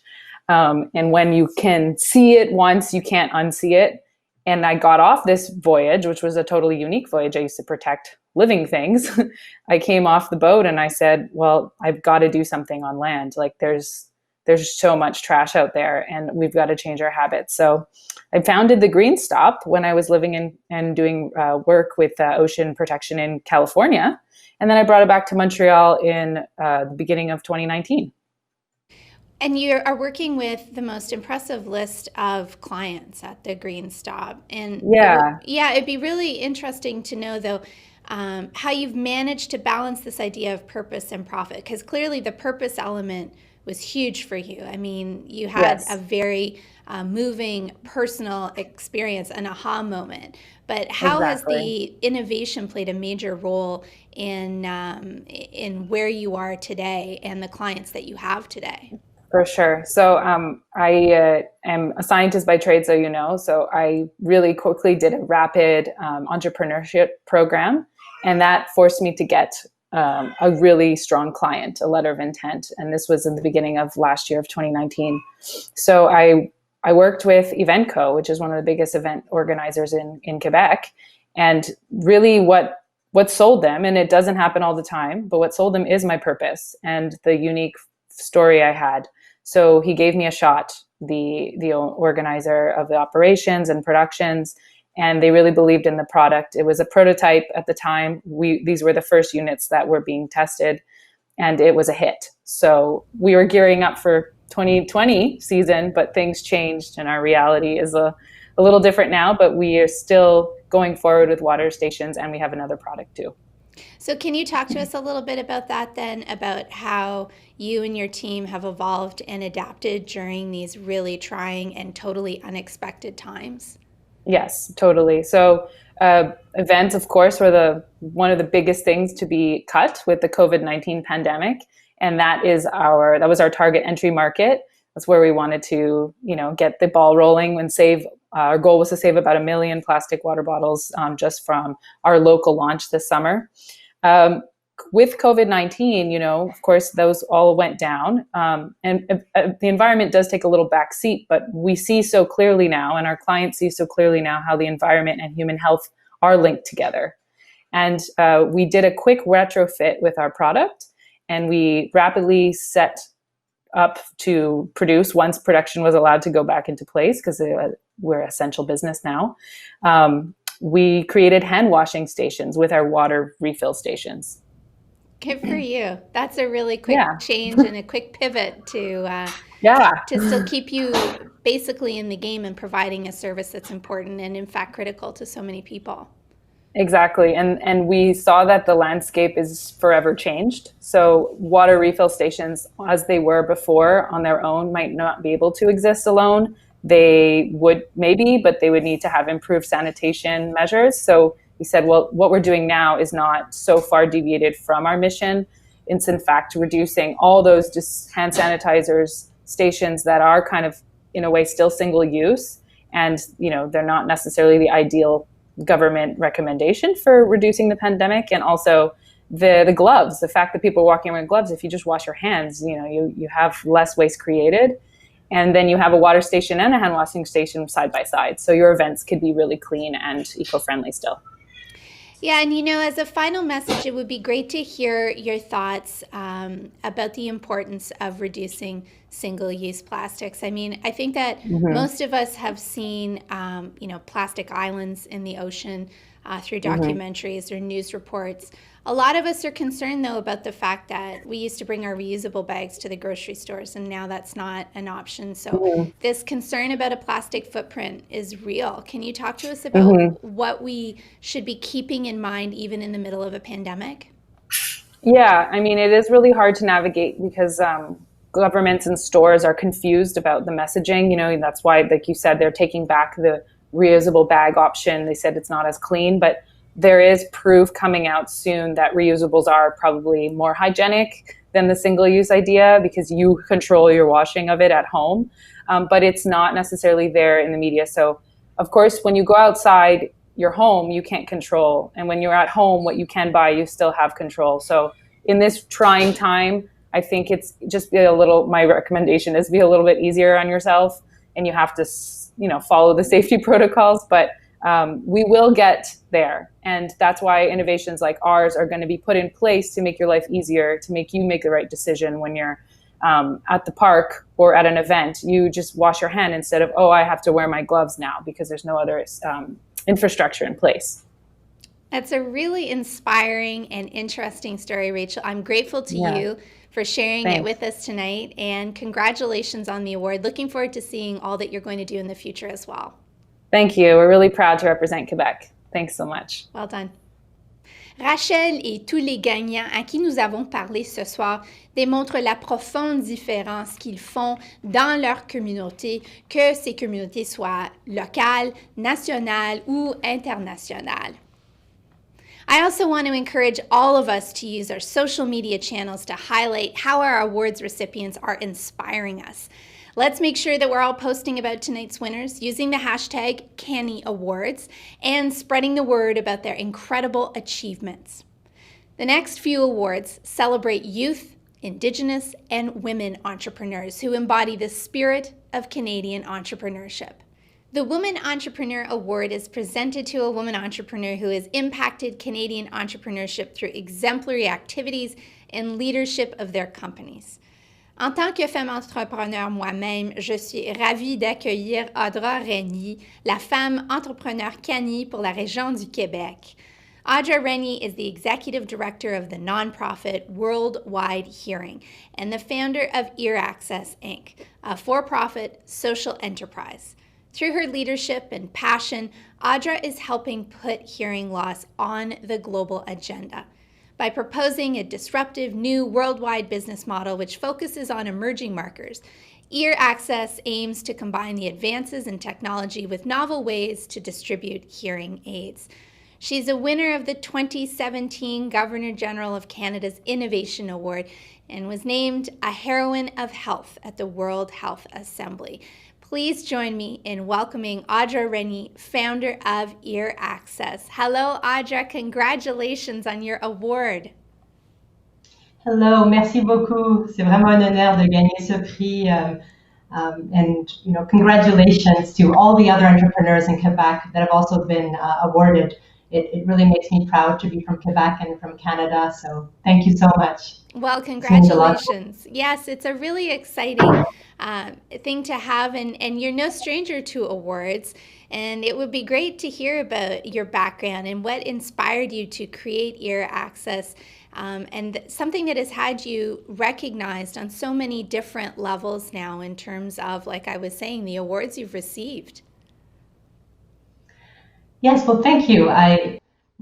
And when you can see it once, you can't unsee it. And I got off this voyage, which was a totally unique voyage. I used to protect living things. I came off the boat and I said, well, I've got to do something on land. Like there's so much trash out there and we've got to change our habits. So I founded the Green Stop when I was living in and doing work with ocean protection in California. And then I brought it back to Montreal in the beginning of 2019. And you are working with the most impressive list of clients at the Green Stop. And it'd be really interesting to know, though, how you've managed to balance this idea of purpose and profit, because clearly the purpose element was huge for you. I mean, you had a very moving personal experience, an aha moment. But how has the innovation played a major role in where you are today and the clients that you have today? For sure. So I am a scientist by trade, so you know. So I really quickly did a rapid entrepreneurship program, and that forced me to get a really strong client, a letter of intent. And this was in the beginning of last year of 2019. So I worked with Eventco, which is one of the biggest event organizers in Quebec. And really what sold them, and it doesn't happen all the time, but what sold them is my purpose and the unique story I had. So he gave me a shot, the organizer of the operations and productions, and they really believed in the product. It was a prototype at the time. These were the first units that were being tested, and it was a hit. So we were gearing up for 2020 season, but things changed, and our reality is a little different now, but we are still going forward with water stations, and we have another product too. So can you talk to us a little bit about that then, about how you and your team have evolved and adapted during these really trying and totally unexpected times? Yes, totally. So events, of course, were one of the biggest things to be cut with the COVID-19 pandemic. And that was our target entry market. That's where we wanted to, get the ball rolling and save. Our goal was to save about 1 million plastic water bottles just from our local launch this summer. with COVID-19, you know, of course, those all went down. The environment does take a little backseat, but we see so clearly now, and our clients see so clearly now, how the environment and human health are linked together. And we did a quick retrofit with our product, and we rapidly set up to produce once production was allowed to go back into place, because we're an essential business now. We created hand washing stations with our water refill stations. Good for you. That's a really quick change and a quick pivot to still keep you basically in the game and providing a service that's important and in fact critical to so many people. Exactly. And we saw that the landscape is forever changed. So water refill stations, as they were before on their own, might not be able to exist alone. They would maybe, but they would need to have improved sanitation measures. So we said, well, what we're doing now is not so far deviated from our mission. It's in fact reducing all those just hand sanitizers stations that are kind of, in a way, still single use. And, you know, they're not necessarily the ideal government recommendation for reducing the pandemic. And also the gloves, the fact that people are walking around with gloves, if you just wash your hands, you know, you have less waste created. And then you have a water station and a hand washing station side by side. So your events could be really clean and eco-friendly still. Yeah, and you know, as a final message, it would be great to hear your thoughts about the importance of reducing single-use plastics. I mean, I think that most of us have seen, you know, plastic islands in the ocean through documentaries or news reports. A lot of us are concerned, though, about the fact that we used to bring our reusable bags to the grocery stores, and now that's not an option. So this concern about a plastic footprint is real. Can you talk to us about what we should be keeping in mind, even in the middle of a pandemic? Yeah, I mean, it is really hard to navigate because governments and stores are confused about the messaging. You know, that's why, like you said, they're taking back the reusable bag option. They said it's not as clean, but there is proof coming out soon that reusables are probably more hygienic than the single-use idea because you control your washing of it at home, but it's not necessarily there in the media. So, of course, when you go outside your home, you can't control. And when you're at home, what you can buy, you still have control. So in this trying time, I think it's just my recommendation is be a little bit easier on yourself, and you have to, you know, follow the safety protocols, but we will get there. And that's why innovations like ours are going to be put in place to make your life easier, to make you make the right decision when you're at the park or at an event. You just wash your hand instead of, oh, I have to wear my gloves now because there's no other infrastructure in place. That's a really inspiring and interesting story, Rachel. I'm grateful to you for sharing it with us tonight, and congratulations on the award. Looking forward to seeing all that you're going to do in the future as well. Thank you. We're really proud to represent Quebec. Thanks so much. Well done. Rachel et tous les gagnants à qui nous avons parlé ce soir démontrent la profonde différence qu'ils font dans leur communauté, que ces communautés soient locales, nationales ou internationales. I also want to encourage all of us to use our social media channels to highlight how our awards recipients are inspiring us. Let's make sure that we're all posting about tonight's winners using the hashtag CANIEAwards and spreading the word about their incredible achievements. The next few awards celebrate youth, Indigenous, and women entrepreneurs who embody the spirit of Canadian entrepreneurship. The Woman Entrepreneur Award is presented to a woman entrepreneur who has impacted Canadian entrepreneurship through exemplary activities and leadership of their companies. En tant que femme entrepreneur moi-même, je suis ravie d'accueillir Audra Régny, la femme entrepreneur Canny pour la région du Québec. Audra Régny is the executive director of the nonprofit Worldwide Hearing and the founder of Ear Access, Inc., a for-profit social enterprise. Through her leadership and passion, Audra is helping put hearing loss on the global agenda by proposing a disruptive new worldwide business model which focuses on emerging markers. Ear Access aims to combine the advances in technology with novel ways to distribute hearing aids. She's a winner of the 2017 Governor General of Canada's Innovation Award and was named a Heroine of Health at the World Health Assembly. Please join me in welcoming Audra Régny, founder of Ear Access. Hello, Audra. Congratulations on your award. Hello, merci beaucoup. C'est vraiment un honneur de gagner ce prix. And congratulations to all the other entrepreneurs in Quebec that have also been awarded. It really makes me proud to be from Quebec and from Canada. So thank you so much. Well, This means a lot. congratulations. Yes, it's a really exciting thing to have, and you're no stranger to awards. And it would be great to hear about your background and what inspired you to create Ear Access, and something that has had you recognized on so many different levels now in terms of, like I was saying, the awards you've received. Yes, well, thank you. I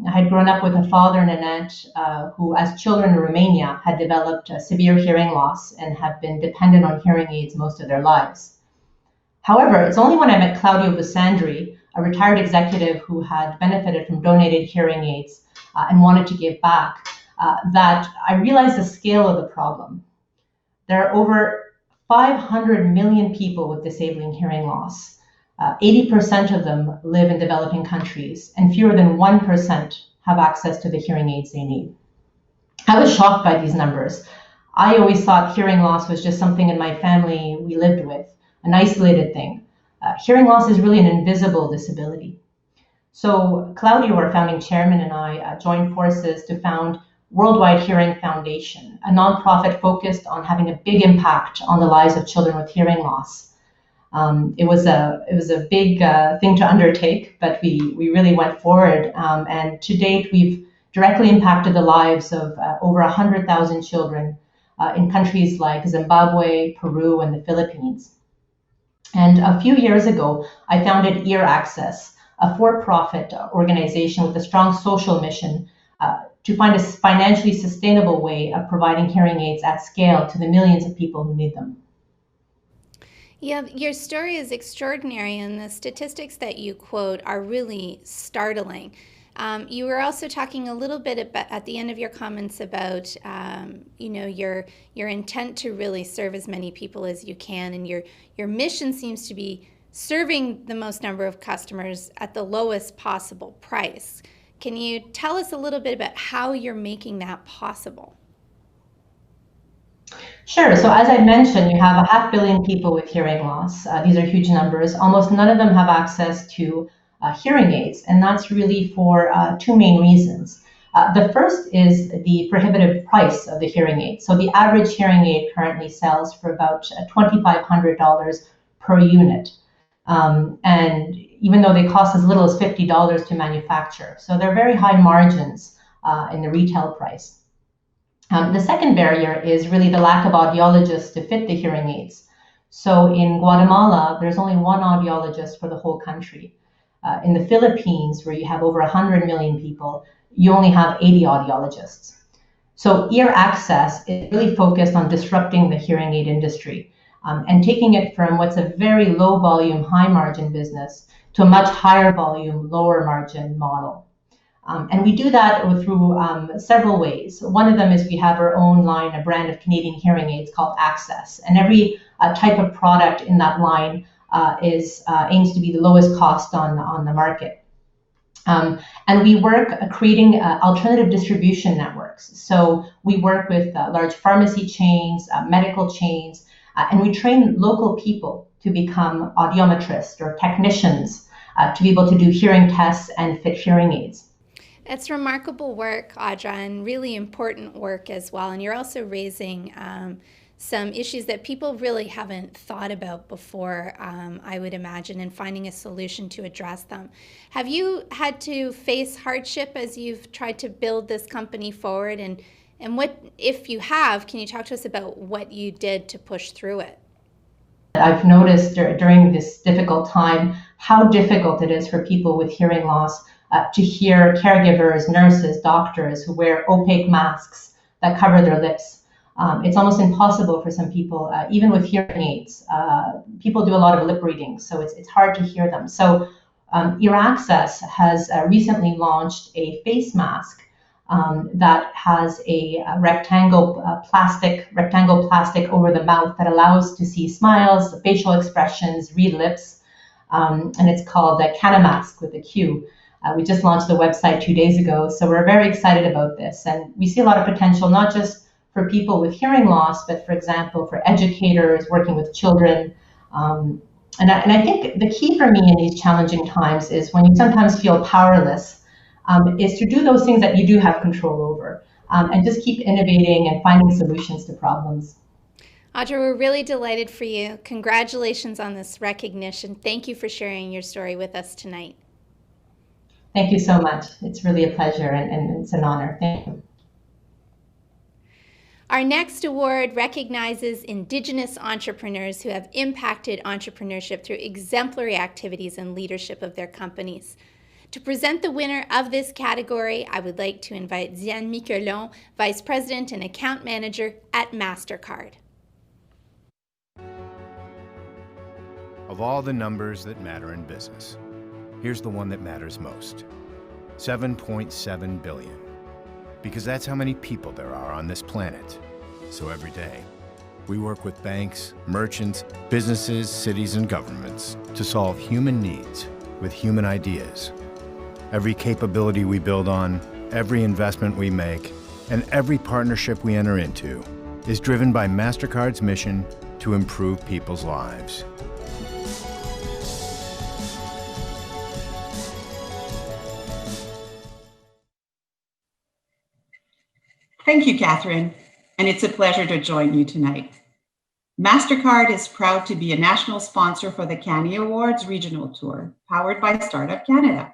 had grown up with a father and an aunt who, as children in Romania, had developed a severe hearing loss and have been dependent on hearing aids most of their lives. However, it's only when I met Claudio Busandri, a retired executive who had benefited from donated hearing aids and wanted to give back, that I realized the scale of the problem. There are over 500 million people with disabling hearing loss. 80% of them live in developing countries, and fewer than 1% have access to the hearing aids they need. I was shocked by these numbers. I always thought hearing loss was just something in my family we lived with, an isolated thing. Hearing loss is really an invisible disability. So Claudio, our founding chairman, and I joined forces to found Worldwide Hearing Foundation, a nonprofit focused on having a big impact on the lives of children with hearing loss. It was a big thing to undertake, but we really went forward. And to date, we've directly impacted the lives of over 100,000 children in countries like Zimbabwe, Peru, and the Philippines. And a few years ago, I founded Ear Access, a for-profit organization with a strong social mission to find a financially sustainable way of providing hearing aids at scale to the millions of people who need them. Yeah, your story is extraordinary, and the statistics that you quote are really startling. You were also talking a little bit about, at the end of your comments, about your intent to really serve as many people as you can, and your mission seems to be serving the most number of customers at the lowest possible price. Can you tell us a little bit about how you're making that possible? Sure. So as I mentioned, you have 500 million people with hearing loss. These are huge numbers. Almost none of them have access to hearing aids, and that's really for two main reasons. The first is the prohibitive price of the hearing aid. So the average hearing aid currently sells for about $2,500 per unit. And even though they cost as little as $50 to manufacture. So they're very high margins in the retail price. The second barrier is really the lack of audiologists to fit the hearing aids. So in Guatemala, there's only one audiologist for the whole country. In the Philippines, where you have over 100 million people, you only have 80 audiologists. So Ear Access is really focused on disrupting the hearing aid industry and taking it from what's a very low volume, high margin business to a much higher volume, lower margin model. And we do that through several ways. One of them is we have our own line, a brand of Canadian hearing aids called Access. And every type of product in that line aims to be the lowest cost on the market. And we work creating alternative distribution networks. So we work with large pharmacy chains, medical chains, and we train local people to become audiometrists or technicians to be able to do hearing tests and fit hearing aids. It's remarkable work, Audra, and really important work as well. And you're also raising some issues that people really haven't thought about before, I would imagine, and finding a solution to address them. Have you had to face hardship as you've tried to build this company forward? And what, if you have, can you talk to us about what you did to push through it? I've noticed during this difficult time how difficult it is for people with hearing loss to hear caregivers, nurses, doctors who wear opaque masks that cover their lips. It's almost impossible for some people, even with hearing aids. People do a lot of lip reading, so it's hard to hear them. So Ear Access has recently launched a face mask that has a rectangle plastic over the mouth that allows to see smiles, facial expressions, read lips, and it's called a Canny mask with a Q. We just launched the website 2 days ago, so we're very excited about this. And we see a lot of potential, not just for people with hearing loss, but for example, for educators working with children. And I think the key for me in these challenging times is when you sometimes feel powerless, is to do those things that you do have control over, and just keep innovating and finding solutions to problems. Audra, we're really delighted for you. Congratulations on this recognition. Thank you for sharing your story with us tonight. Thank you so much. It's really a pleasure and it's an honor. Thank you. Our next award recognizes Indigenous entrepreneurs who have impacted entrepreneurship through exemplary activities and leadership of their companies. To present the winner of this category, I would like to invite Diane Miquelon, Vice President and Account Manager at MasterCard. Of all the numbers that matter in business, here's the one that matters most: 7.7 billion. Because that's how many people there are on this planet. So every day, we work with banks, merchants, businesses, cities, and governments to solve human needs with human ideas. Every capability we build on, every investment we make, and every partnership we enter into is driven by MasterCard's mission to improve people's lives. Thank you, Catherine, and it's a pleasure to join you tonight. MasterCard is proud to be a national sponsor for the CANIEAwards Regional Tour, powered by Startup Canada.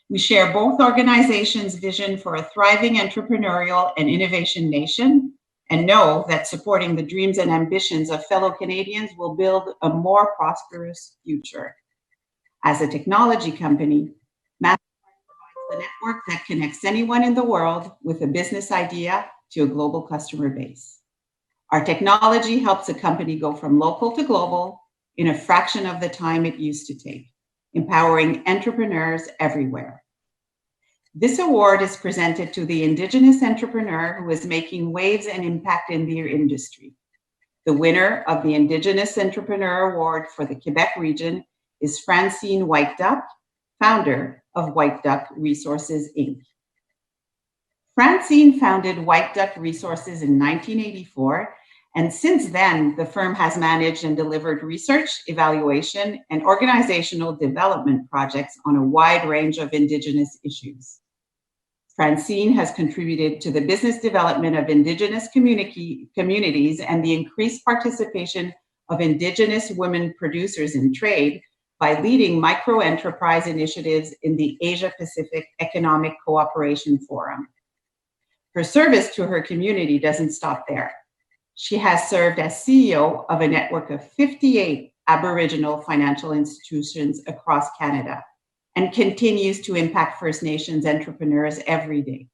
We share both organizations' vision for a thriving entrepreneurial and innovation nation, and know that supporting the dreams and ambitions of fellow Canadians will build a more prosperous future. As a technology company, the network that connects anyone in the world with a business idea to a global customer base. Our technology helps a company go from local to global in a fraction of the time it used to take, empowering entrepreneurs everywhere. This award is presented to the Indigenous entrepreneur who is making waves and impact in their industry. The winner of the Indigenous Entrepreneur Award for the Quebec region is Francine White Duck, founder of White Duck Resources, Inc. Francine founded White Duck Resources in 1984, and since then, the firm has managed and delivered research, evaluation, and organizational development projects on a wide range of Indigenous issues. Francine has contributed to the business development of Indigenous communities and the increased participation of Indigenous women producers in trade by leading micro-enterprise initiatives in the Asia-Pacific Economic Cooperation Forum. Her service to her community doesn't stop there. She has served as CEO of a network of 58 Aboriginal financial institutions across Canada and continues to impact First Nations entrepreneurs every day.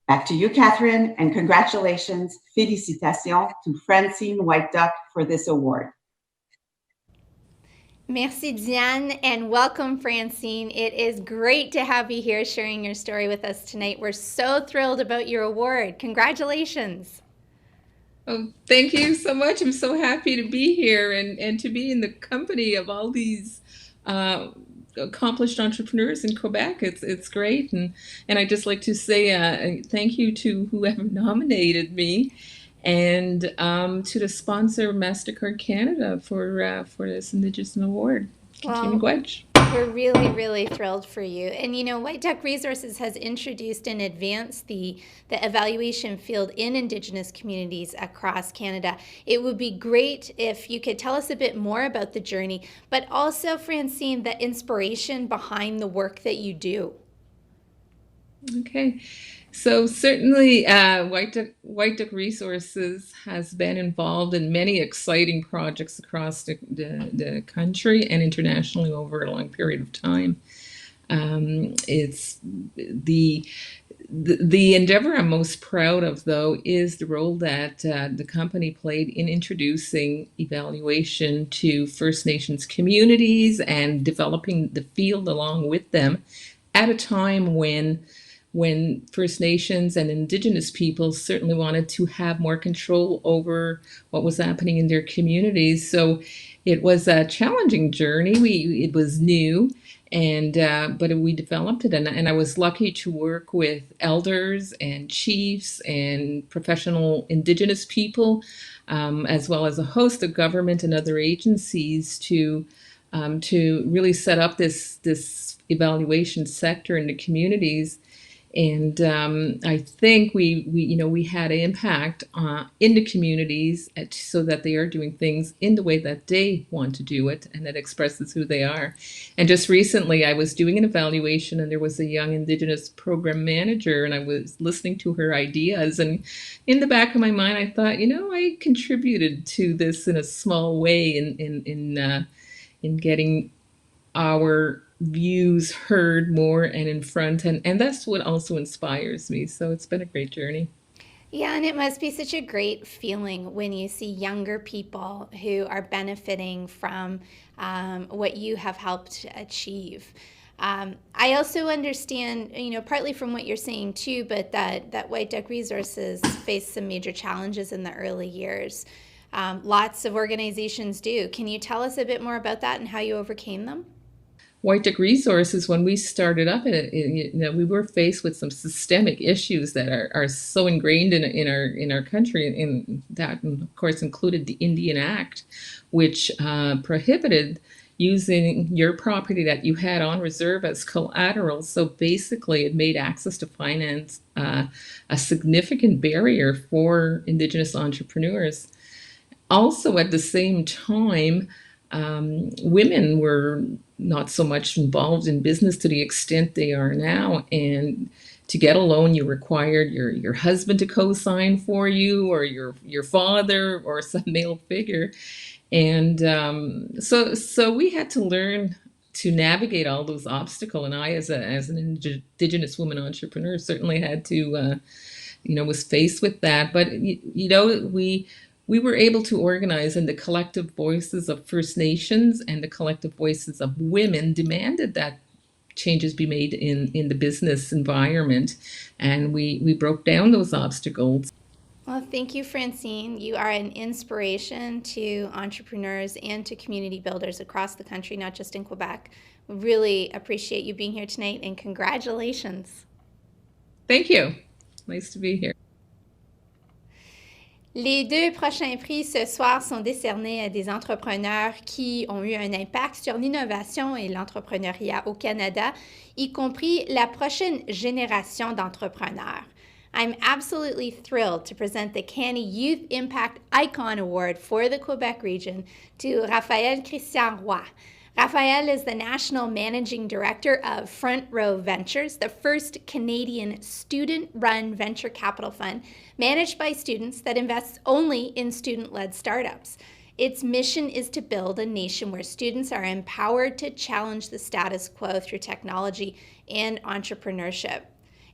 Back to you, Catherine, and congratulations, félicitations to Francine White Duck for this award. Merci, Diane, and welcome, Francine. It is great to have you here sharing your story with us tonight. We're so thrilled about your award. Congratulations. Oh, thank you so much. I'm so happy to be here and to be in the company of all these accomplished entrepreneurs in Quebec. It's great. And I'd just like to say thank you to whoever nominated me, and to the sponsor MasterCard Canada for this Indigenous award. CANIEAwards. We're really, really thrilled for you. And you know, White Duck Resources has introduced and advanced the evaluation field in Indigenous communities across Canada. It would be great if you could tell us a bit more about the journey, but also, Francine, the inspiration behind the work that you do. Okay. So certainly White Duck Resources has been involved in many exciting projects across the country and internationally over a long period of time. It's the endeavor I'm most proud of, though, is the role that the company played in introducing evaluation to First Nations communities and developing the field along with them at a time when First Nations and Indigenous peoples certainly wanted to have more control over what was happening in their communities. So it was a challenging journey. It was new, And but we developed it, and I was lucky to work with elders and chiefs and professional Indigenous people, as well as a host of government and other agencies to really set up this evaluation sector in the communities. And I think we had an impact in the communities so that they are doing things in the way that they want to do it, and that expresses who they are. And just recently, I was doing an evaluation, and there was a young Indigenous program manager, and I was listening to her ideas. And in the back of my mind, I thought, I contributed to this in a small way in getting our views heard more and in front, and that's what also inspires me. So it's been a great journey. Yeah, and it must be such a great feeling when you see younger people who are benefiting from what you have helped achieve. I also understand, partly from what you're saying too, but that White Duck Resources faced some major challenges in the early years. Lots of organizations do. Can you tell us a bit more about that and how you overcame them? White Duck Resources, when we started up, we were faced with some systemic issues that are so ingrained in our country, and that, of course, included the Indian Act, which prohibited using your property that you had on reserve as collateral. So basically, it made access to finance a significant barrier for Indigenous entrepreneurs. Also, at the same time, women were not so much involved in business to the extent they are now. And to get a loan, you required your husband to co-sign for you, or your father, or some male figure. And so we had to learn to navigate all those obstacles. And I, as an Indigenous woman entrepreneur, certainly had to, was faced with that. But we were able to organize, and the collective voices of First Nations and the collective voices of women demanded that changes be made in the business environment, and we broke down those obstacles. Well, thank you, Francine. You are an inspiration to entrepreneurs and to community builders across the country, not just in Quebec. We really appreciate you being here tonight, and congratulations. Thank you. Nice to be here. Les 2 prochains prix ce soir sont décernés à des entrepreneurs qui ont eu un impact sur l'innovation et l'entrepreneuriat au Canada, y compris la prochaine génération d'entrepreneurs. I'm absolutely thrilled to present the Canny Youth Impact Icon Award for the Quebec region to Raphaël Christian Roy. Raphaël is the National Managing Director of Front Row Ventures, the first Canadian student-run venture capital fund managed by students that invests only in student-led startups. Its mission is to build a nation where students are empowered to challenge the status quo through technology and entrepreneurship.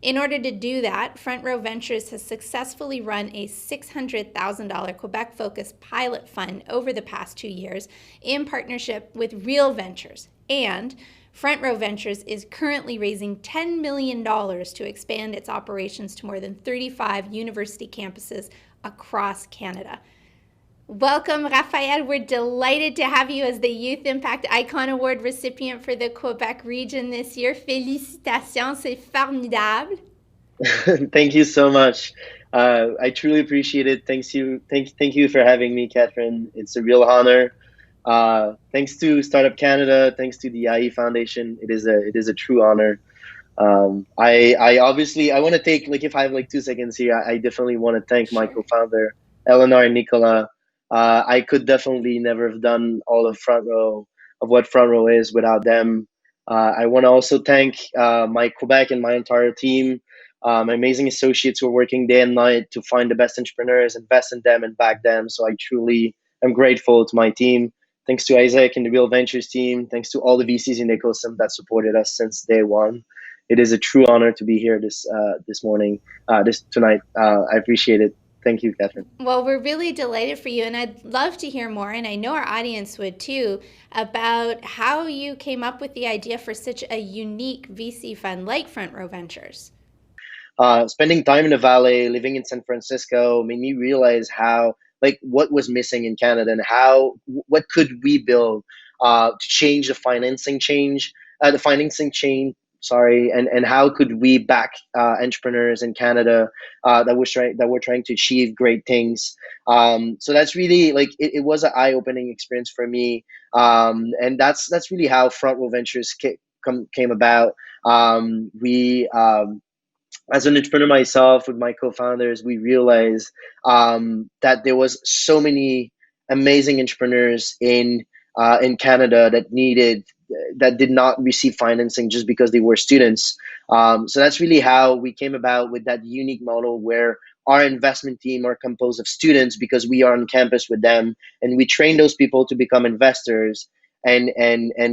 In order to do that, Front Row Ventures has successfully run a $600,000 Quebec-focused pilot fund over the past 2 years in partnership with Real Ventures. And Front Row Ventures is currently raising $10 million to expand its operations to more than 35 university campuses across Canada. Welcome, Raphaël. We're delighted to have you as the Youth Impact Icon Award recipient for the Quebec region this year. Félicitations, c'est formidable. Thank you so much. I truly appreciate it. Thank you for having me, Catherine. It's a real honor. Thanks to Startup Canada, thanks to the IE Foundation. It is a true honor. I obviously, I want to take, if I have 2 seconds here, I definitely want to thank my co-founder, Eleanor and Nicola. I could definitely never have done all of what Front Row is without them. I want to also thank my Quebec and my entire team, my amazing associates who are working day and night to find the best entrepreneurs, invest in them, and back them. So I truly am grateful to my team. Thanks to Isaac and the Real Ventures team. Thanks to all the VCs in the ecosystem that supported us since day one. It is a true honor to be here this tonight. I appreciate it. Thank you, Catherine. Well, we're really delighted for you, and I'd love to hear more, and I know our audience would too, about how you came up with the idea for such a unique VC fund like Front Row Ventures. Spending time in the Valley, living in San Francisco, made me realize how, what was missing in Canada, and what could we build to change the financing change the financing chain. Sorry, and how could we back entrepreneurs in Canada that were trying to achieve great things? So that's really like it was an eye-opening experience for me, and that's really how Front Row Ventures came about. We as an entrepreneur myself with my co-founders, we realized that there was so many amazing entrepreneurs in Canada that did not receive financing just because they were students. So that's really how we came about with that unique model where our investment team are composed of students because we are on campus with them and we train those people to become investors. And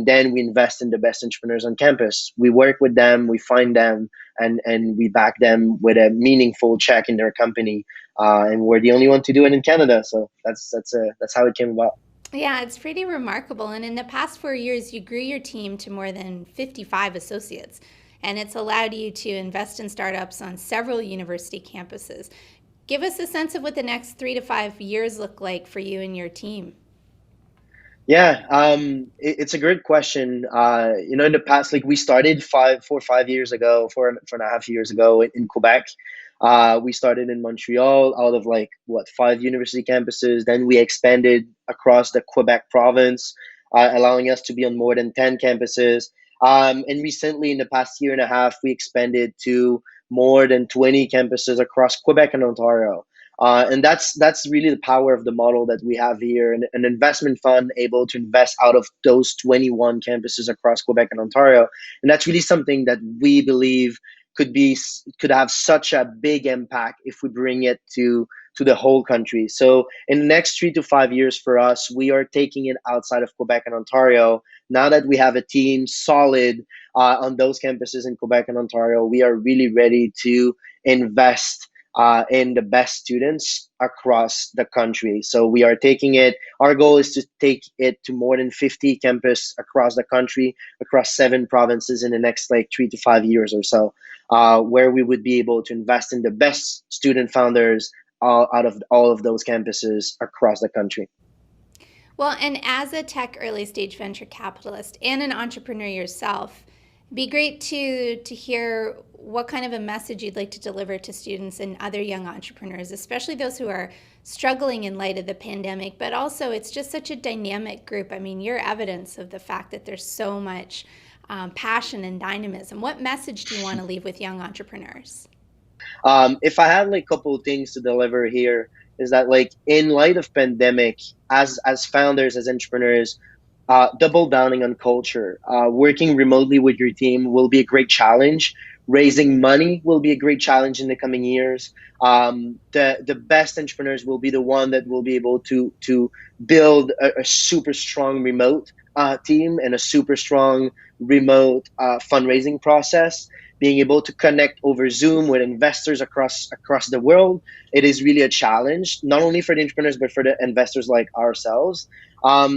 then we invest in the best entrepreneurs on campus. We work with them, we find them, and we back them with a meaningful check in their company. And we're the only one to do it in Canada. So that's how it came about. Yeah, it's pretty remarkable. And in the past 4 years, you grew your team to more than 55 associates. And it's allowed you to invest in startups on several university campuses. Give us a sense of what the next 3 to 5 years look like for you and your team. Yeah, it's a great question. In the past, like we started 4 or 5 years ago, 4.5 years ago in Quebec. We started in Montreal out of 5 university campuses. Then we expanded across the Quebec province, allowing us to be on more than 10 campuses. And recently, in the past year and a half, we expanded to more than 20 campuses across Quebec and Ontario. And that's really the power of the model that we have here, an investment fund able to invest out of those 21 campuses across Quebec and Ontario. And that's really something that we believe could have such a big impact if we bring it to the whole country. So in the next 3 to 5 years for us, we are taking it outside of Quebec and Ontario. Now that we have a team solid on those campuses in Quebec and Ontario, we are really ready to invest in the best students across the country. So we are taking it, our goal is to take it to more than 50 campuses across the country, across 7 provinces in the next 3 to 5 years or so, where we would be able to invest in the best student founders out of all of those campuses across the country. Well, and as a tech early stage venture capitalist and an entrepreneur yourself, it'd be great to hear what kind of a message you'd like to deliver to students and other young entrepreneurs, especially those who are struggling in light of the pandemic, but also it's just such a dynamic group. I mean, you're evidence of the fact that there's so much passion and dynamism. What message do you want to leave with young entrepreneurs? If I had a couple of things to deliver here, is that in light of pandemic, as founders, as entrepreneurs, double downing on culture. Working remotely with your team will be a great challenge. Raising money will be a great challenge in the coming years. The best entrepreneurs will be the one that will be able to build a super strong remote team and a super strong remote fundraising process. Being able to connect over Zoom with investors across the world, it is really a challenge, not only for the entrepreneurs, but for the investors like ourselves.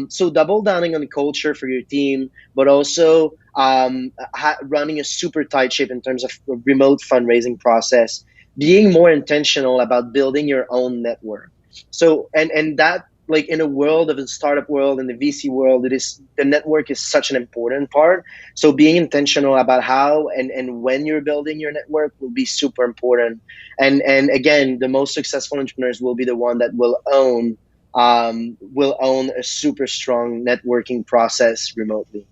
So double downing on the culture for your team, but also running a super tight ship in terms of remote fundraising process, being more intentional about building your own network. So, and that, in a world of a startup world and the VC world, the network is such an important part. So being intentional about how and when you're building your network will be super important. And again, the most successful entrepreneurs will be the one that will own a super strong networking process remotely.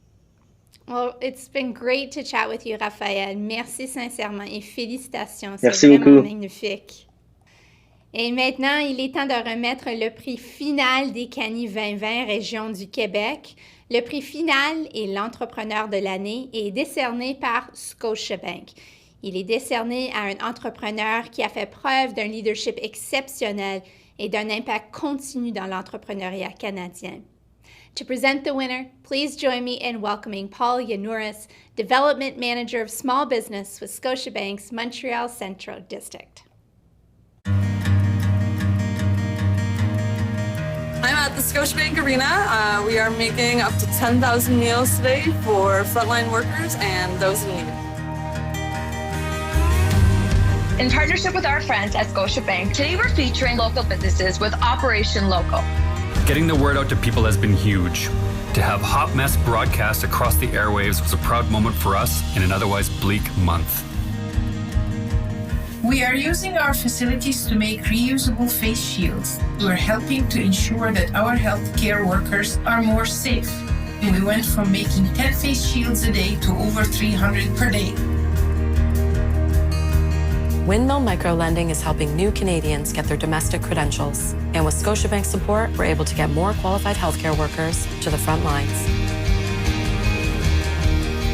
Well, it's been great to chat with you, Raphaël. Merci sincèrement et félicitations. Merci C'est vraiment beaucoup. magnifique. Et maintenant, il est temps de remettre le prix final des Canny 2020 Région du Québec. Le prix final est l'entrepreneur de l'année et est décerné par Scotiabank. Il est décerné à un entrepreneur qui a fait preuve d'un leadership exceptionnel et d'un impact continu dans l'entrepreneuriat canadien. To present the winner, please join me in welcoming Paul Yanouris, Development Manager of Small Business with Scotiabank's Montreal Central District. I'm at the Scotiabank Arena. We are making up to 10,000 meals today for frontline workers and those in need. In partnership with our friends at Scotiabank, today we're featuring local businesses with Operation Local. Getting the word out to people has been huge. To have Hot Mess broadcast across the airwaves was a proud moment for us in an otherwise bleak month. We are using our facilities to make reusable face shields. We're helping to ensure that our healthcare workers are more safe. And we went from making 10 face shields a day to over 300 per day. Windmill Microlending is helping new Canadians get their domestic credentials. And with Scotiabank support, we're able to get more qualified healthcare workers to the front lines.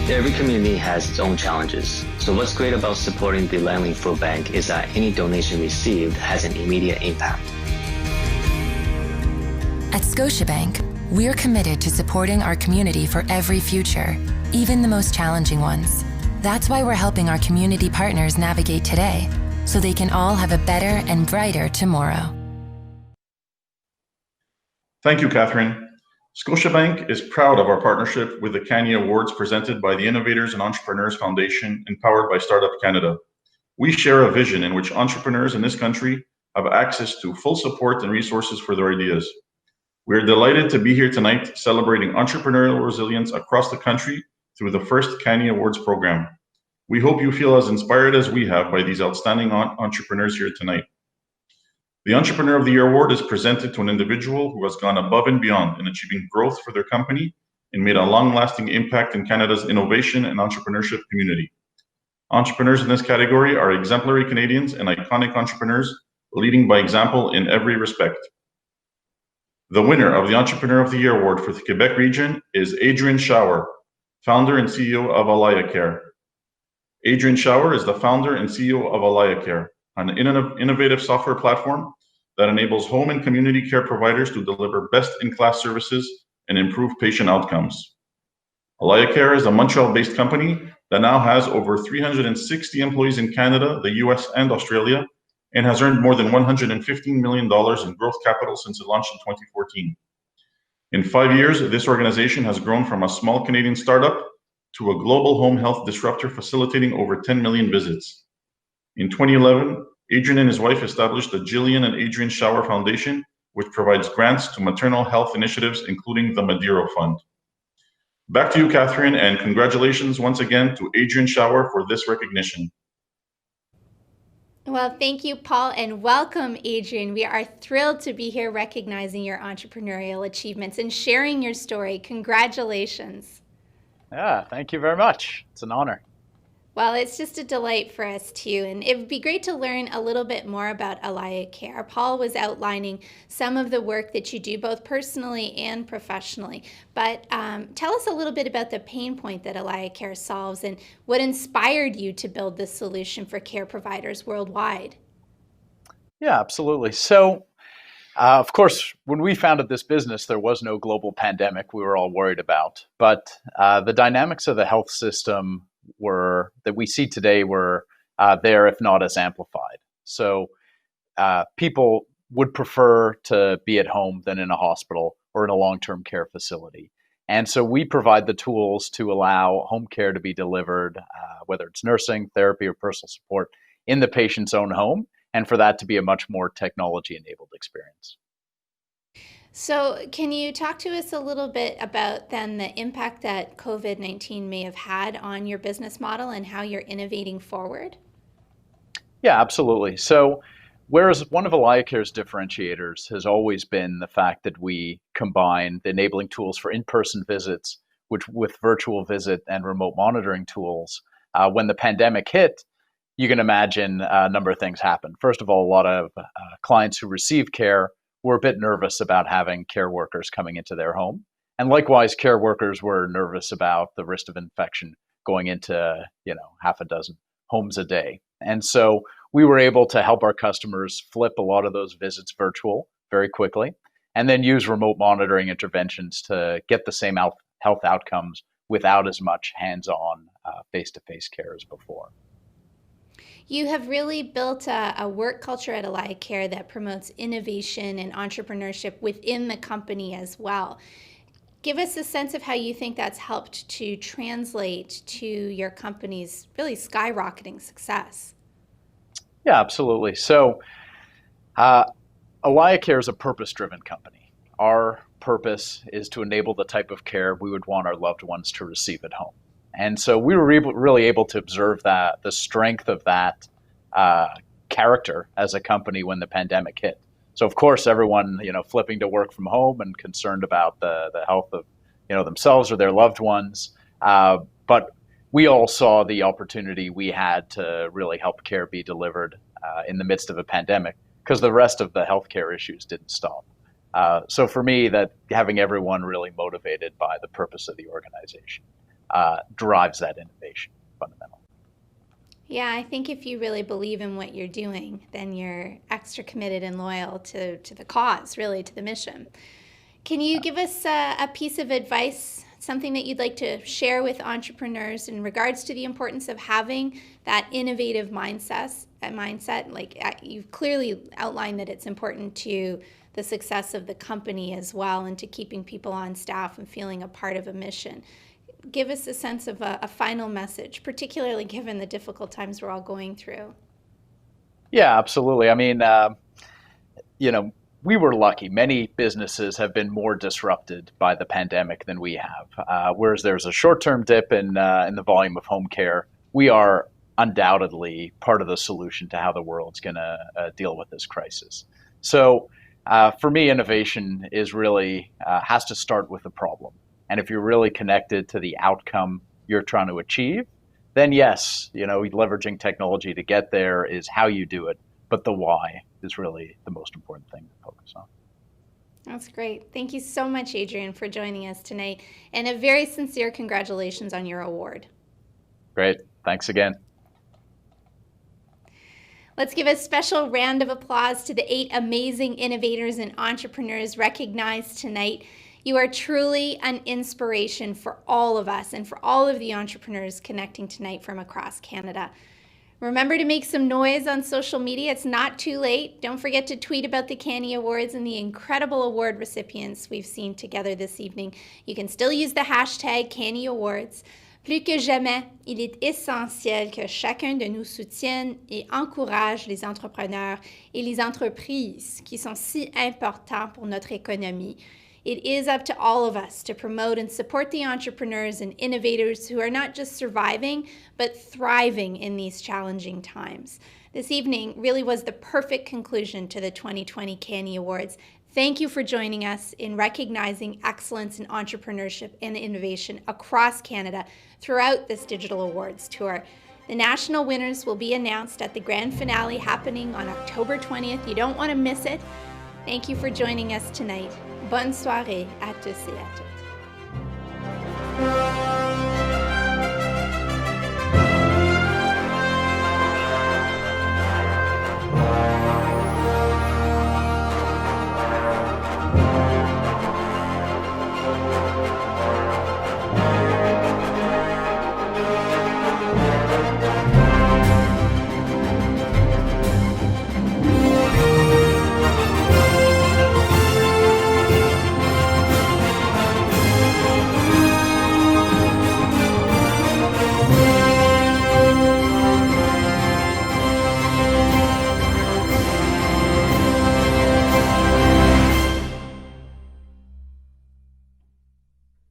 Every community has its own challenges. So what's great about supporting the Langley Food Bank is that any donation received has an immediate impact. At Scotiabank, we're committed to supporting our community for every future, even the most challenging ones. That's why we're helping our community partners navigate today, so they can all have a better and brighter tomorrow. Thank you, Catherine. Scotiabank is proud of our partnership with the CANIEAwards presented by the Innovators and Entrepreneurs Foundation and powered by Startup Canada. We share a vision in which entrepreneurs in this country have access to full support and resources for their ideas. We are delighted to be here tonight celebrating entrepreneurial resilience across the country through the first CANIEAwards program. We hope you feel as inspired as we have by these outstanding entrepreneurs here tonight. The Entrepreneur of the Year Award is presented to an individual who has gone above and beyond in achieving growth for their company and made a long-lasting impact in Canada's innovation and entrepreneurship community. Entrepreneurs in this category are exemplary Canadians and iconic entrepreneurs leading by example in every respect. The winner of the Entrepreneur of the Year Award for the Quebec region is Adrian Shower, founder and CEO of Alayacare. Adrian Shower is the founder and CEO of Alayacare, an innovative software platform that enables home and community care providers to deliver best-in-class services and improve patient outcomes. Alayacare is a Montreal-based company that now has over 360 employees in Canada, the US, and Australia, and has earned more than $115 million in growth capital since it launched in 2014. In 5 years, this organization has grown from a small Canadian startup to a global home health disruptor facilitating over 10 million visits. In 2011, Adrian and his wife established the Jillian and Adrian Shower Foundation, which provides grants to maternal health initiatives, including the Madiro Fund. Back to you, Catherine, and congratulations once again to Adrian Shower for this recognition. Well, thank you, Paul, and welcome, Adrian. We are thrilled to be here recognizing your entrepreneurial achievements and sharing your story. Congratulations. Yeah, thank you very much. It's an honor. Well, it's just a delight for us too, and it would be great to learn a little bit more about Alayacare. Paul was outlining some of the work that you do both personally and professionally, but tell us a little bit about the pain point that Alayacare solves and what inspired you to build this solution for care providers worldwide. Yeah, absolutely. So, of course, when we founded this business, there was no global pandemic we were all worried about, but the dynamics of the health system that we see today were there, if not as amplified. So people would prefer to be at home than in a hospital or in a long-term care facility. And so we provide the tools to allow home care to be delivered, whether it's nursing, therapy, or personal support in the patient's own home, and for that to be a much more technology-enabled experience. So can you talk to us a little bit about then the impact that COVID-19 may have had on your business model and how you're innovating forward? Yeah, absolutely. So whereas one of Alayacare's differentiators has always been the fact that we combine the enabling tools for in-person visits with virtual visit and remote monitoring tools, when the pandemic hit, you can imagine a number of things happened. First of all, a lot of clients who receive care were a bit nervous about having care workers coming into their home. And likewise, care workers were nervous about the risk of infection going into, half a dozen homes a day. And so we were able to help our customers flip a lot of those visits virtual very quickly, and then use remote monitoring interventions to get the same health outcomes without as much hands-on face-to-face care as before. You have really built a work culture at Alayacare that promotes innovation and entrepreneurship within the company as well. Give us a sense of how you think that's helped to translate to your company's really skyrocketing success. Yeah, absolutely. So Alayacare is a purpose-driven company. Our purpose is to enable the type of care we would want our loved ones to receive at home. And so we were really able to observe that, the strength of that character as a company when the pandemic hit. So of course, everyone, flipping to work from home and concerned about the health of, themselves or their loved ones. But we all saw the opportunity we had to really help care be delivered in the midst of a pandemic, because the rest of the healthcare issues didn't stop. So for me, that having everyone really motivated by the purpose of the organization drives that innovation fundamentally. Yeah, I think if you really believe in what you're doing, then you're extra committed and loyal to the cause, really, to the mission. Can you give us a piece of advice, something that you'd like to share with entrepreneurs in regards to the importance of having that innovative mindset? Like you've clearly outlined that it's important to the success of the company as well, and to keeping people on staff and feeling a part of a mission. Give us a sense of a final message, particularly given the difficult times we're all going through. Yeah, absolutely. I mean, we were lucky. Many businesses have been more disrupted by the pandemic than we have. Whereas there's a short-term dip in the volume of home care, we are undoubtedly part of the solution to how the world's going to deal with this crisis. So for me, innovation is really has to start with the problem. And if you're really connected to the outcome you're trying to achieve, then yes, leveraging technology to get there is how you do it. But the why is really the most important thing to focus on. That's great. Thank you so much, Adrian, for joining us tonight. And a very sincere congratulations on your award. Great. Thanks again. Let's give a special round of applause to the 8 amazing innovators and entrepreneurs recognized tonight. You are truly an inspiration for all of us and for all of the entrepreneurs connecting tonight from across Canada. Remember to make some noise on social media. It's not too late. Don't forget to tweet about the CANIEAwards and the incredible award recipients we've seen together this evening. You can still use the hashtag CANIEAwards. Plus que jamais, il est essentiel que chacun de nous soutienne et encourage les entrepreneurs et les entreprises qui sont si importants pour notre économie. It is up to all of us to promote and support the entrepreneurs and innovators who are not just surviving, but thriving in these challenging times. This evening really was the perfect conclusion to the 2020 CANIEAwards. Thank you for joining us in recognizing excellence in entrepreneurship and innovation across Canada throughout this digital awards tour. The national winners will be announced at the grand finale happening on October 20th. You don't want to miss it. Thank you for joining us tonight. Bonne soirée à tous et à toutes.